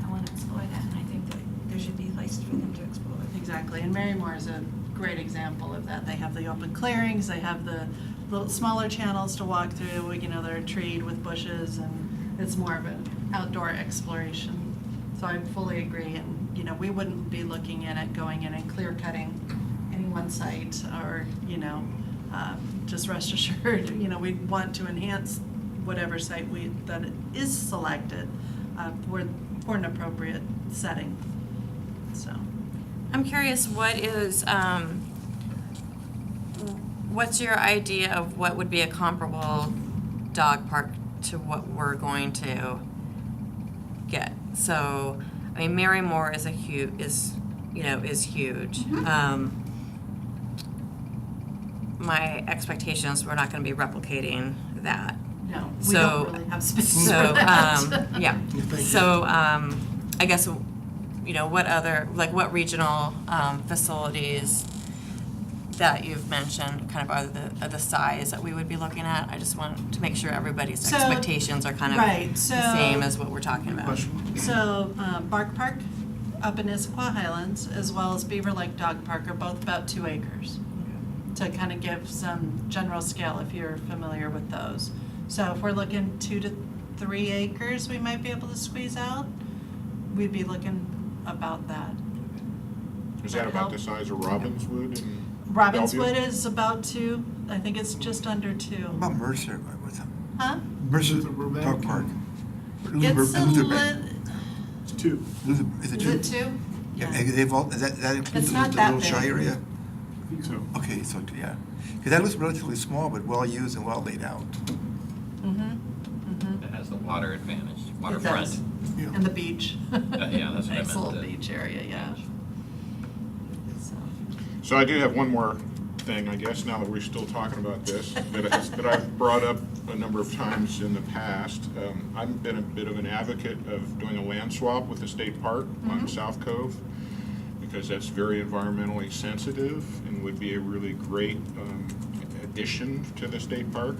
I want to explore that, and I think that there should be places for them to explore. Exactly, and Marymore is a great example of that. They have the open clearings, they have the little smaller channels to walk through, they're treed with bushes, and it's more of an outdoor exploration. So I fully agree, and, we wouldn't be looking at it, going in and clear cutting any one site, or, just rest assured, we'd want to enhance whatever site that is selected for an appropriate setting, so. I'm curious, what's your idea of what would be a comparable dog park to what we're going to get? So, I mean, Marymore is huge. My expectations, we're not going to be replicating that. No, we So- don't really have space for So, that. yeah. Thank you. So, I guess, what regional facilities that you've mentioned kind of are the size that we would be looking at? I just want to make sure everybody's So- expectations are kind of right, the so- same as what we're talking about. Question. So, Bark Park up in Issaquah Highlands, as well as Beaver Lake Dog Park, are both about 2 acres. To kind of give some general scale, if you're familiar with those. So if we're looking 2 to 3 acres we might be able to squeeze out, we'd be looking about that. Is that about the size of Robbinswood and Robbinswood Bellevue? is about 2, I think it's just under 2. What about Mercer? What's that? Huh? Mercer Luther Burbank. Dog Park. It's a Luther lit, Bank. It's 2. Luther, is it is two? it 2? Yeah, they've all, that includes It's the not little that little shy big. area? I think so. Okay, so, yeah. Because that looks relatively small, but well-used and well laid out. It has the water advantage, It waterfront. does. Yeah. And the beach. Yeah, that's what I Nice meant, little the beach area, yeah. So, So I do have one more thing, I guess, now that we're still talking about this, that I've brought up a number of times in the past. I've been a bit of an advocate of doing a land swap with the state park on South Cove, because that's very environmentally sensitive and would be a really great addition to the state park.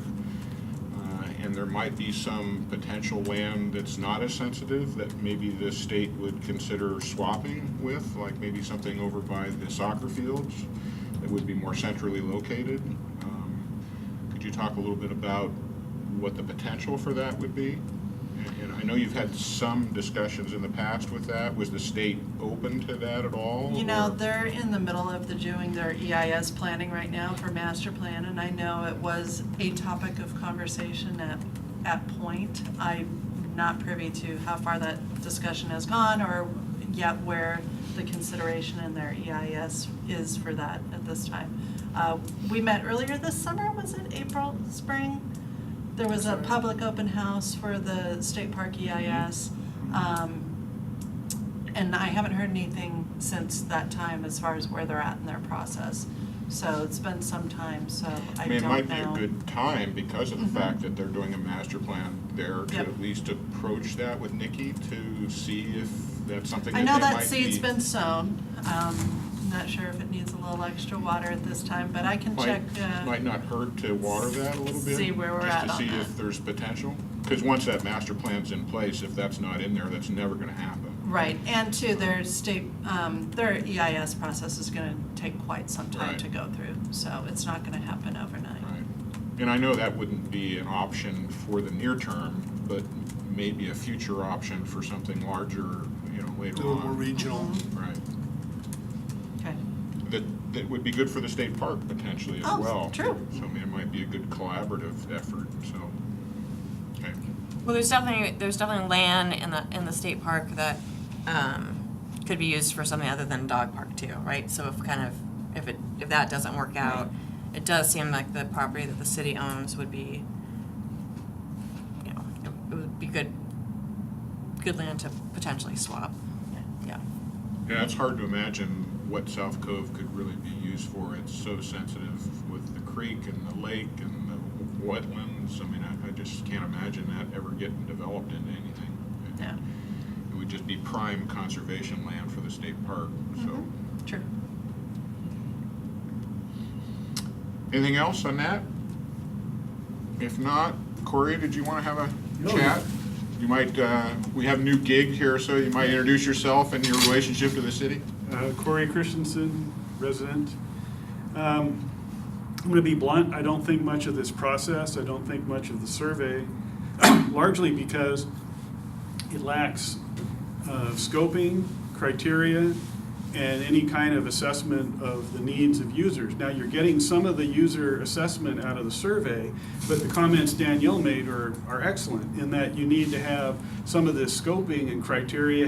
And there might be some potential land that's not as sensitive that maybe the state would consider swapping with, like maybe something over by the soccer fields that would be more centrally located. Could you talk a little bit about what the potential for that would be? And I know you've had some discussions in the past with that. Was the state open to that at all? You know, or- they're in the middle of doing their EIS planning right now for master plan, and I know it was a topic of conversation at Point. I'm not privy to how far that discussion has gone or yet where the consideration in their EIS is for that at this time. We met earlier this summer, was it April, spring? There was a public open house for the state park EIS. And I haven't heard anything since that time as far as where they're at in their process. So it's been some time, so I I mean, it don't might be know. a good time because of the fact that they're doing a master plan there to Yep. at least approach that with Nikki to see if that's something that I they know might that be. seed's been sown. Not sure if it needs a little extra water at this time, but I can check. Might not hurt to water that a little bit. See where we're at Just to on see that. if there's potential. Because once that master plan's in place, if that's not in there, that's never gonna happen. Right, and two, their state, their EIS process is gonna take quite some time Right. to go through, so it's not gonna happen overnight. Right. And I know that wouldn't be an option for the near term, but maybe a future option for something larger, you know, A later little more on. regional. Right. Okay. That would be good for the state park potentially as Oh, well. true. So I mean, it might be a good collaborative effort, so, okay. Well, there's definitely land in the state park that could be used for something other than a dog park too, right? So if that doesn't work out, it does seem like the property that the city owns would be, you know, it would be good land to potentially swap. Yeah. Yeah, it's hard to imagine what South Cove could really be used for. It's so sensitive with the creek and the lake and the wetlands. I mean, I just can't imagine that ever getting developed into anything. Yeah. It would just be prime conservation land for the state park, so. True. Anything else on that? If not, Corey, did you want to have a chat? You might, we have a new gig here, so you might introduce yourself and your relationship to the city. Corey Christensen, resident. I'm going to be blunt. I don't think much of this process. I don't think much of the survey, largely because it lacks scoping, criteria, and any kind of assessment of the needs of users. Now, you're getting some of the user assessment out of the survey, but the comments Danielle made are excellent in that you need to have some of this scoping and criteria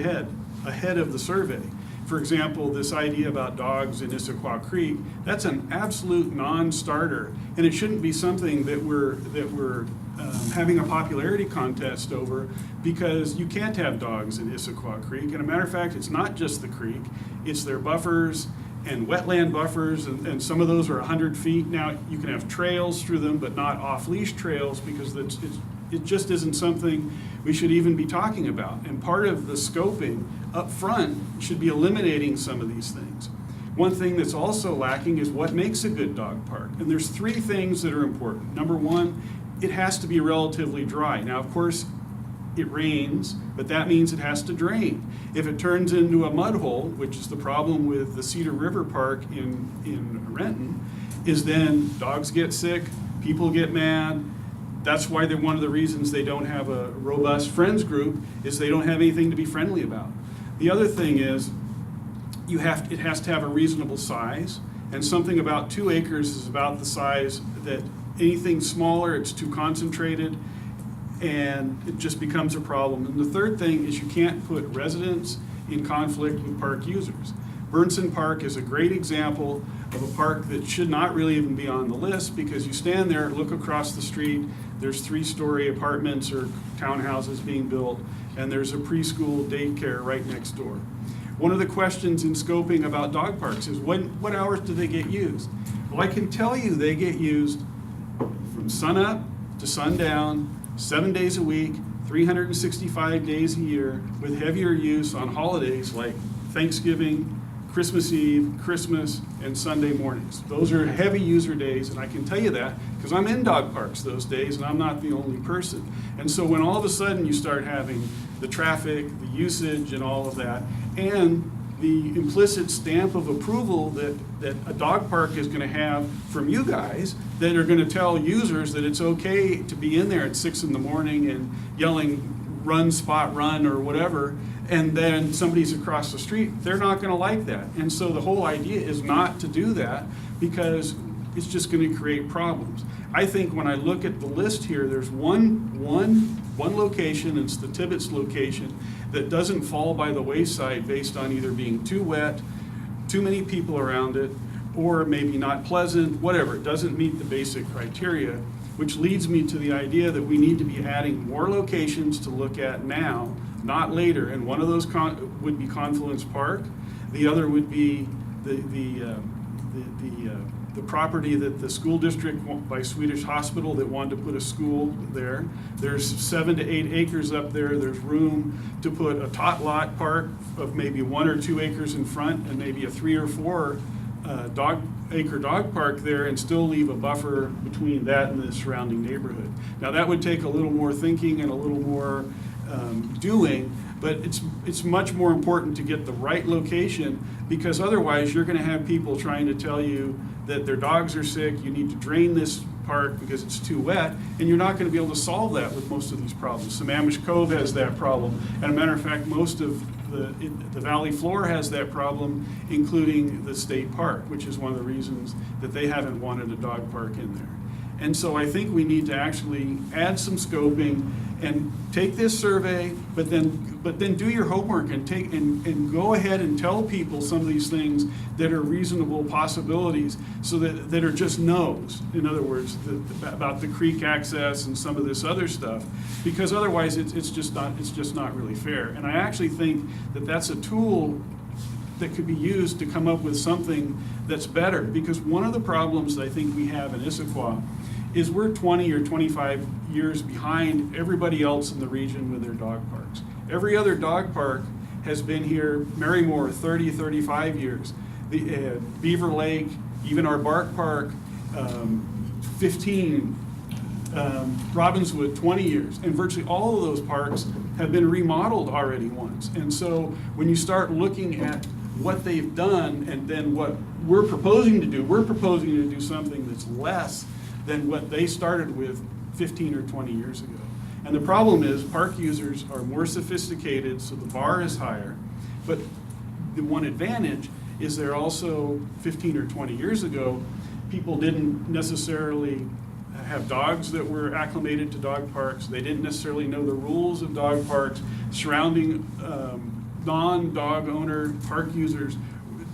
ahead of the survey. For example, this idea about dogs in Issaquah Creek, that's an absolute non-starter, and it shouldn't be something that we're having a popularity contest over, because you can't have dogs in Issaquah Creek. And a matter of fact, it's not just the creek, it's their buffers and wetland buffers, and some of those are 100 feet. Now, you can have trails through them, but not off-leash trails, because it just isn't something we should even be talking about. And part of the scoping up front should be eliminating some of these things. One thing that's also lacking is what makes a good dog park. And there's 3 things that are important. Number 1, it has to be relatively dry. Now, of course, it rains, but that means it has to drain. If it turns into a mud hole, which is the problem with the Cedar River Park in Renton, is then dogs get sick, people get mad, That's why one of the reasons they don't have a robust friends group is they don't have anything to be friendly about. The other thing is, it has to have a reasonable size, and something about 2 acres is about the size that anything smaller, it's too concentrated, and it just becomes a problem. And the third thing is you can't put residents in conflict with park users. Burnson Park is a great example of a park that should not really even be on the list, because you stand there, look across the street, there's 3-story apartments or townhouses being built, and there's a preschool daycare right next door. One of the questions in scoping about dog parks is what hours do they get used? Well, I can tell you they get used from sunup to sundown, 7 days a week, 365 days a year, with heavier use on holidays like Thanksgiving, Christmas Eve, Christmas, and Sunday mornings. Those are heavy user days, and I can tell you that because I'm in dog parks those days, and I'm not the only person. And so when all of a sudden you start having the traffic, the usage, and all of that, and the implicit stamp of approval that a dog park is going to have from you guys that are going to tell users that it's okay to be in there at 6 in the morning and yelling run, spot, run, or whatever, and then somebody's across the street, they're not going to like that. And so the whole idea is not to do that, because it's just going to create problems. I think when I look at the list here, there's one location, and it's the Tibbetts location, that doesn't fall by the wayside based on either being too wet, too many people around it, or maybe not pleasant, whatever. It doesn't meet the basic criteria, which leads me to the idea that we need to be adding more locations to look at now, not later. And one of those would be Confluence Park. The other would be the property that the school district by Swedish Hospital that wanted to put a school there. There's 7 to 8 acres up there. There's room to put a tot lot park of maybe 1 or 2 acres in front, and maybe a 3 or 4 acre dog park there, and still leave a buffer between that and the surrounding neighborhood. Now that would take a little more thinking and a little more doing, but it's much more important to get the right location, because otherwise you're going to have people trying to tell you that their dogs are sick, you need to drain this park because it's too wet, and you're not going to be able to solve that with most of these problems. Sammamish Cove has that problem, and as a matter of fact, most of the valley floor has that problem, including the state park, which is one of the reasons that they haven't wanted a dog park in there. And so I think we need to actually add some scoping and take this survey, but then do your homework and go ahead and tell people some of these things that are reasonable possibilities, so that are just no's. In other words, about the creek access and some of this other stuff, because otherwise it's just not really fair. And I actually think that that's a tool that could be used to come up with something that's better, because one of the problems that I think we have in Issaquah is we're 20 or 25 years behind everybody else in the region with their dog parks. Every other dog park has been here, Marymore, 30, 35 years. The Beaver Lake, even our Bark Park, 15, Robbinswood, 20 years. And virtually all of those parks have been remodeled already once. And so when you start looking at what they've done and then what we're proposing to do something that's less than what they started with 15 or 20 years ago. And the problem is park users are more sophisticated, so the bar is higher. But the one advantage is they're also 15 or 20 years ago, people didn't necessarily have dogs that were acclimated to dog parks. They didn't necessarily know the rules of dog parks. Surrounding non-dog owner park users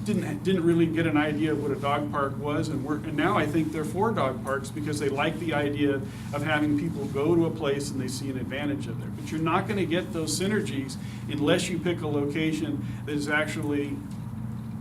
didn't really get an idea of what a dog park was, and now I think they're for dog parks because they like the idea of having people go to a place and they see an advantage of there. But you're not going to get those synergies unless you pick a location that is actually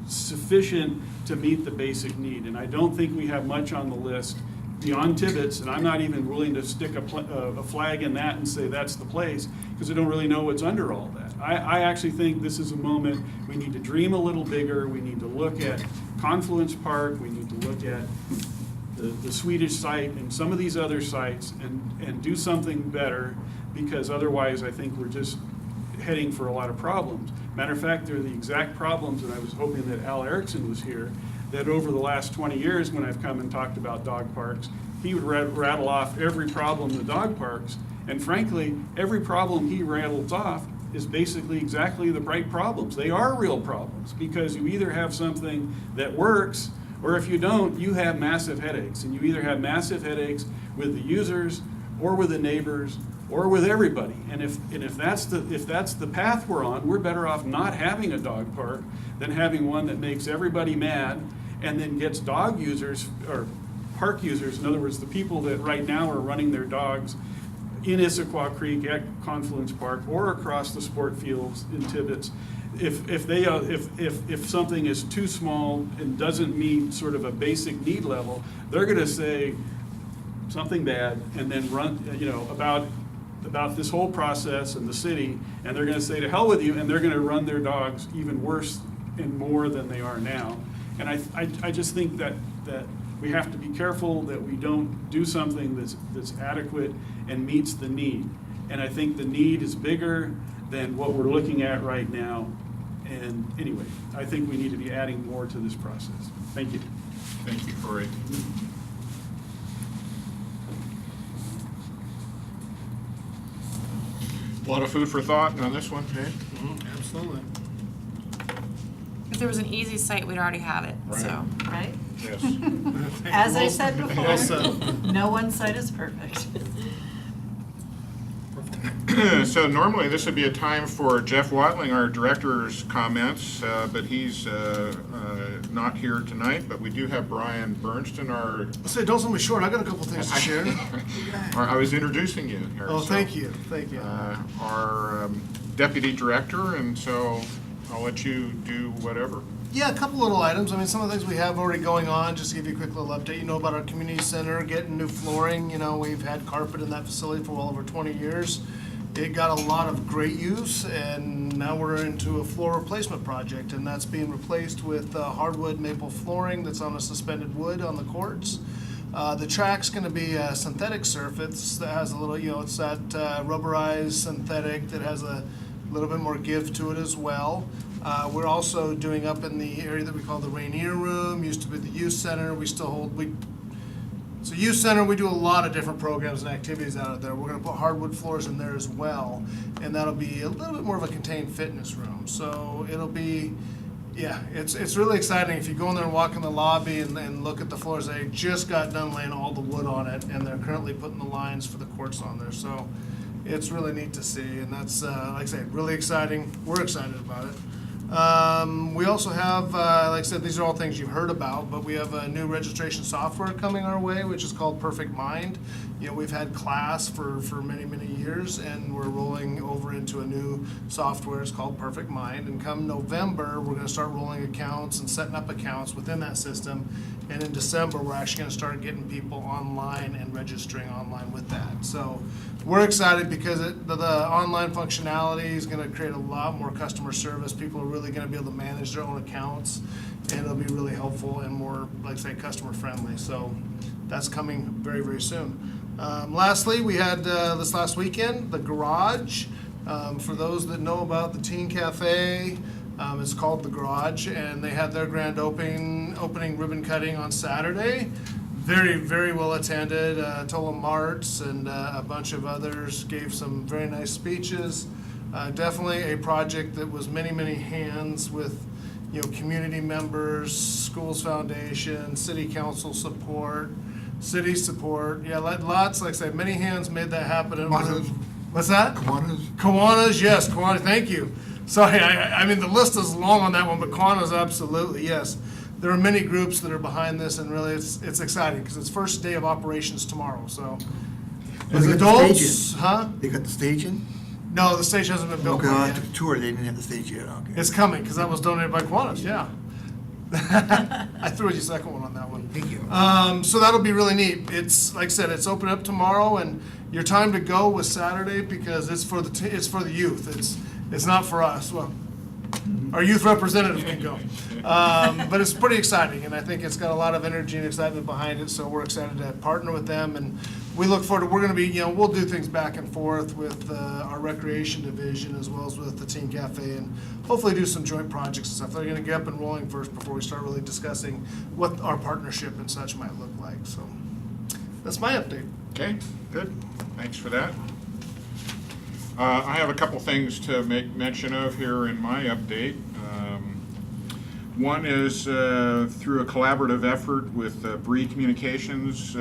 sufficient to meet the basic need. And I don't think we have much on the list beyond Tibbetts, and I'm not even willing to stick a flag in that and say that's the place, because I don't really know what's under all that. I actually think this is a moment we need to dream a little bigger. We need to look at Confluence Park. We need to look at the Swedish site and some of these other sites and do something better, because otherwise I think we're just heading for a lot of problems. Matter of fact, they're the exact problems, and I was hoping that Al Erickson was here, that over the last 20 years when I've come and talked about dog parks, he would rattle off every problem in the dog parks. And frankly, every problem he rattles off is basically exactly the right problems. They are real problems, because you either have something that works, or if you don't, you have massive headaches. And you either have massive headaches with the users, or with the neighbors, or with everybody. And if that's the path we're on, we're better off not having a dog park than having one that makes everybody mad and then gets dog users, or park users, in other words, the people that right now are running their dogs in Issaquah Creek at Confluence Park or across the sport fields in Tibbetts. If something is too small and doesn't meet sort of a basic need level, they're gonna say something bad and then run, about this whole process and the city, and they're gonna say to hell with you, and they're gonna run their dogs even worse and more than they are now. And I just think that we have to be careful that we don't do something that's adequate and meets the need. And I think the need is bigger than what we're looking at right now. And anyway, I think we need to be adding more to this process. Thank you. Thank you, Corey. A lot of food for thought on this one, okay? Absolutely. If there was an easy site, we'd already have it, so. Right? Yes. As I said Well said. before, no one site is perfect. So normally this would be a time for Jeff Watling, our director's comments, but he's not here tonight. But we do have Brian Bernston, our. Say, don't sell me short. I got a couple things to share. I was introducing you here. Oh, so, thank you. Our deputy director, and so I'll let you do whatever. Yeah, a couple little items. I mean, some of the things we have already going on, just to give you a quick little update, you know about our community center, getting new flooring. You know, we've had carpet in that facility for well over 20 years. It got a lot of great use, and now we're into a floor replacement project, and that's being replaced with hardwood maple flooring that's on a suspended wood on the courts. The track's going to be a synthetic surface that has a little, it's that rubberized synthetic that has a little bit more give to it as well. We're also doing up in the area that we call the Rainier Room, used to be the youth center. We still hold, so youth center, we do a lot of different programs and activities out of there. We're gonna put hardwood floors in there as well, and that'll be a little bit more of a contained fitness room. So it'll be, yeah, it's really exciting. If you go in there and walk in the lobby and look at the floors, they just got done laying all the wood on it, and they're currently putting the lines for the courts on there. So it's really neat to see, and that's, like I say, really exciting. We're excited about it. We also have, like I said, these are all things you've heard about, but we have a new registration software coming our way, which is called Perfect Mind. We've had class for many, many years, and we're rolling over into a new software. It's called Perfect Mind, and come November, we're going to start rolling accounts and setting up accounts within that system. And in December, we're actually going to start getting people online and registering online with that. So we're excited because the online functionality is going to create a lot more customer service. People are really going to be able to manage their own accounts, and it'll be really helpful and more, like I say, customer friendly. So that's coming very, very soon. Lastly, we had this last weekend, the Garage. For those that know about the Teen Cafe, it's called the Garage, and they had their grand opening ribbon cutting on Saturday. Very, very well attended. Tola Martz and a bunch of others gave some very nice speeches. Definitely a project that was many, many hands with, community members, schools foundation, city council support, city support. Yeah, lots, like I said, many hands made that happen. It was Kiwanis. What's that? Kiwanis, yes, Kiwanis, thank you. Sorry, I mean, the list is long on that one, but Kiwanis, absolutely, yes. There are many groups that are behind this, and really it's exciting because it's first day of operations tomorrow, so. As They got the adults, stage in. huh? They got the stage in? No, the stage hasn't been built Okay, I yet. took a tour, they didn't have the stage yet, okay. It's coming, because that was donated by Kiwanis, yeah. I threw you a second one on that one. Thank you. So that'll be really neat. It's, like I said, it's open up tomorrow, and your time to go was Saturday because it's for the youth. It's not for us. Well, our youth representative can go. But it's pretty exciting, and I think it's got a lot of energy and excitement behind it, so we're excited to partner with them, and we look forward to, we're gonna be, we'll do things back and forth with our recreation division as well as with the Teen Cafe, and hopefully do some joint projects and stuff. They're gonna get up and rolling first before we start really discussing what our partnership and such might look like, so. That's my update. Okay, good. Thanks for that. I have a couple things to make mention of here in my update. One is through a collaborative effort with Bree Communications,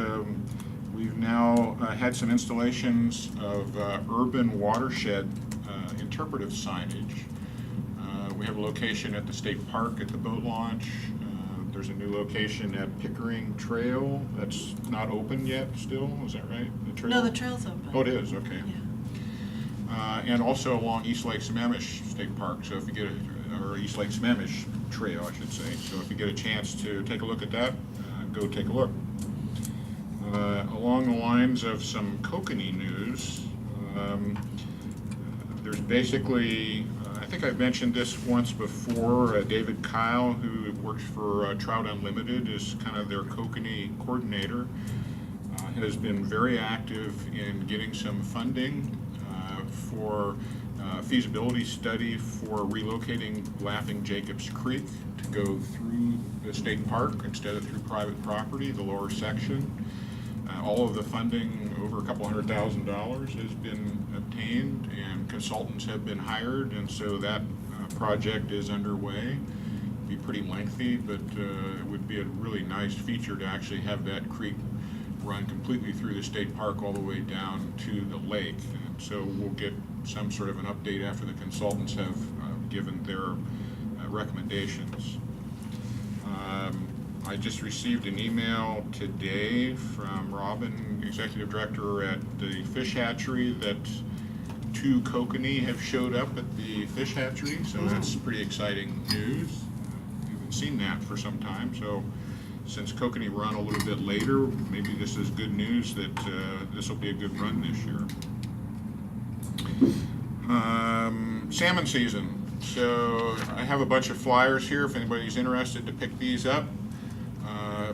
we've now had some installations of urban watershed interpretive signage. We have a location at the state park at the boat launch. There's a new location at Pickering Trail that's not open yet still, is that right? The trail? No, the trail's open. Oh, it is, okay. Yeah. And also along East Lake Sammamish State Park, so if you get or East Lake Sammamish Trail, I should say. So if you get a chance to take a look at that, go take a look. Along the lines of some kokanee news, there's basically, I think I've mentioned this once before, David Kyle, who works for Trout Unlimited, is kind of their kokanee coordinator, has been very active in getting some funding for feasibility study for relocating Laughing Jacobs Creek to go through the state park instead of through private property, the lower section. All of the funding, over a couple $100,000, has been obtained, and consultants have been hired, and so that project is underway. It'd be pretty lengthy, but it would be a really nice feature to actually have that creek run completely through the state park all the way down to the lake. And so we'll get some sort of an update after the consultants have given their recommendations. I just received an email today from Robin, Executive Director at the Fish Hatchery, that 2 kokanee have showed up at the fish hatchery, so that's pretty exciting news. We haven't seen that for some time, so since kokanee run a little bit later, maybe this is good news that this will be a good run this year. Salmon season. So I have a bunch of flyers here if anybody's interested to pick these up.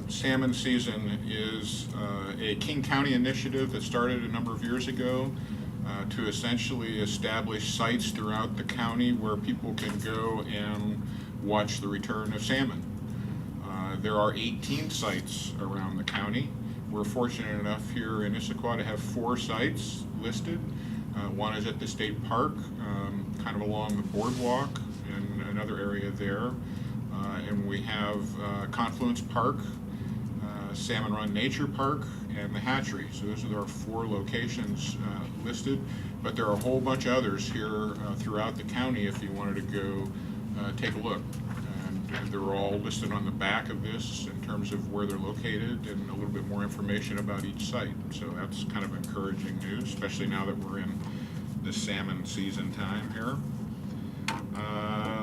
Salmon season is a King County initiative that started a number of years ago to essentially establish sites throughout the county where people can go and watch the return of salmon. There are 18 sites around the county. We're fortunate enough here in Issaquah to have 4 sites listed. One is at the state park, kind of along the boardwalk and another area there. And we have Confluence Park, Salmon Run Nature Park, and the hatchery. So those are our 4 locations listed. But there are a whole bunch of others here throughout the county if you wanted to go take a look. And they're all listed on the back of this in terms of where they're located and a little bit more information about each site. So that's kind of encouraging news, especially now that we're in the salmon season time here.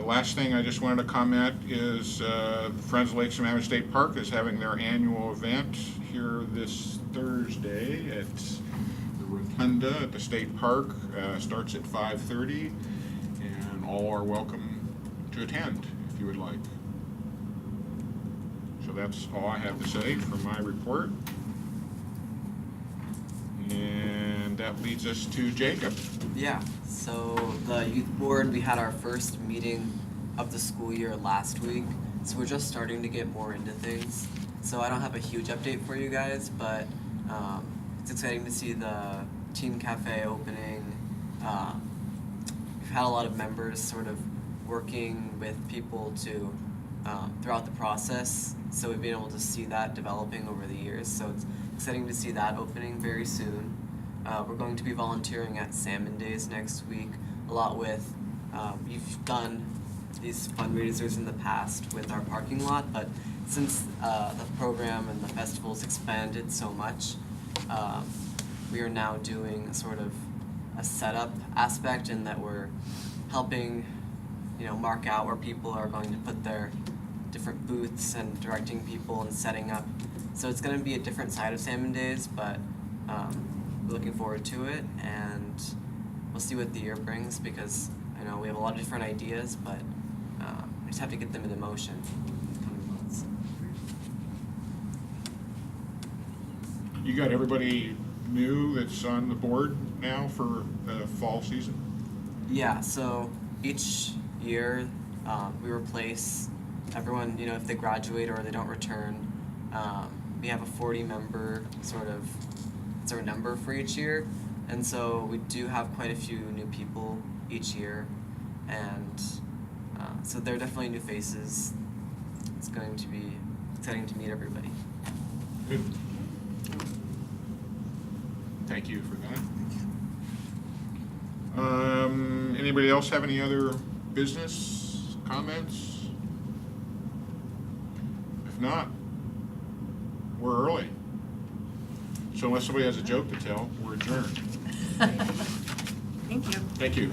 Last thing I just wanted to comment is Friends of Lake Sammamish State Park is having their annual event here this Thursday at the Rotunda at the state park. Starts at 5:30, and all are welcome to attend if you would like. So that's all I have to say for my report. And that leads us to Jacob. Yeah, so the youth board, we had our first meeting of the school year last week, so we're just starting to get more into things. So I don't have a huge update for you guys, but it's exciting to see the Teen Cafe opening. We've had a lot of members sort of working with people to throughout the process, so we've been able to see that developing over the years. So it's exciting to see that opening very soon. We're going to be volunteering at Salmon Days next week, a lot with, we've done these fundraisers in the past with our parking lot, but since the program and the festival's expanded so much, we are now doing sort of a setup aspect in that we're helping, mark out where people are going to put their different booths and directing people and setting up. So it's going to be a different side of Salmon Days, but we're looking forward to it, and we'll see what the year brings, because I know we have a lot of different ideas, but we just have to get them into motion in the coming months. You got everybody new that's on the board now for the fall season? Yeah, so each year we replace everyone, if they graduate or they don't return, we have a 40-member sort of, it's our number for each year, and so we do have quite a few new people each year, and so there are definitely new faces. It's going to be exciting to meet everybody. Good. Thank you for that. Anybody else have any other business comments? If not, we're early. So unless somebody has a joke to tell, we're adjourned. Thank you. Thank you.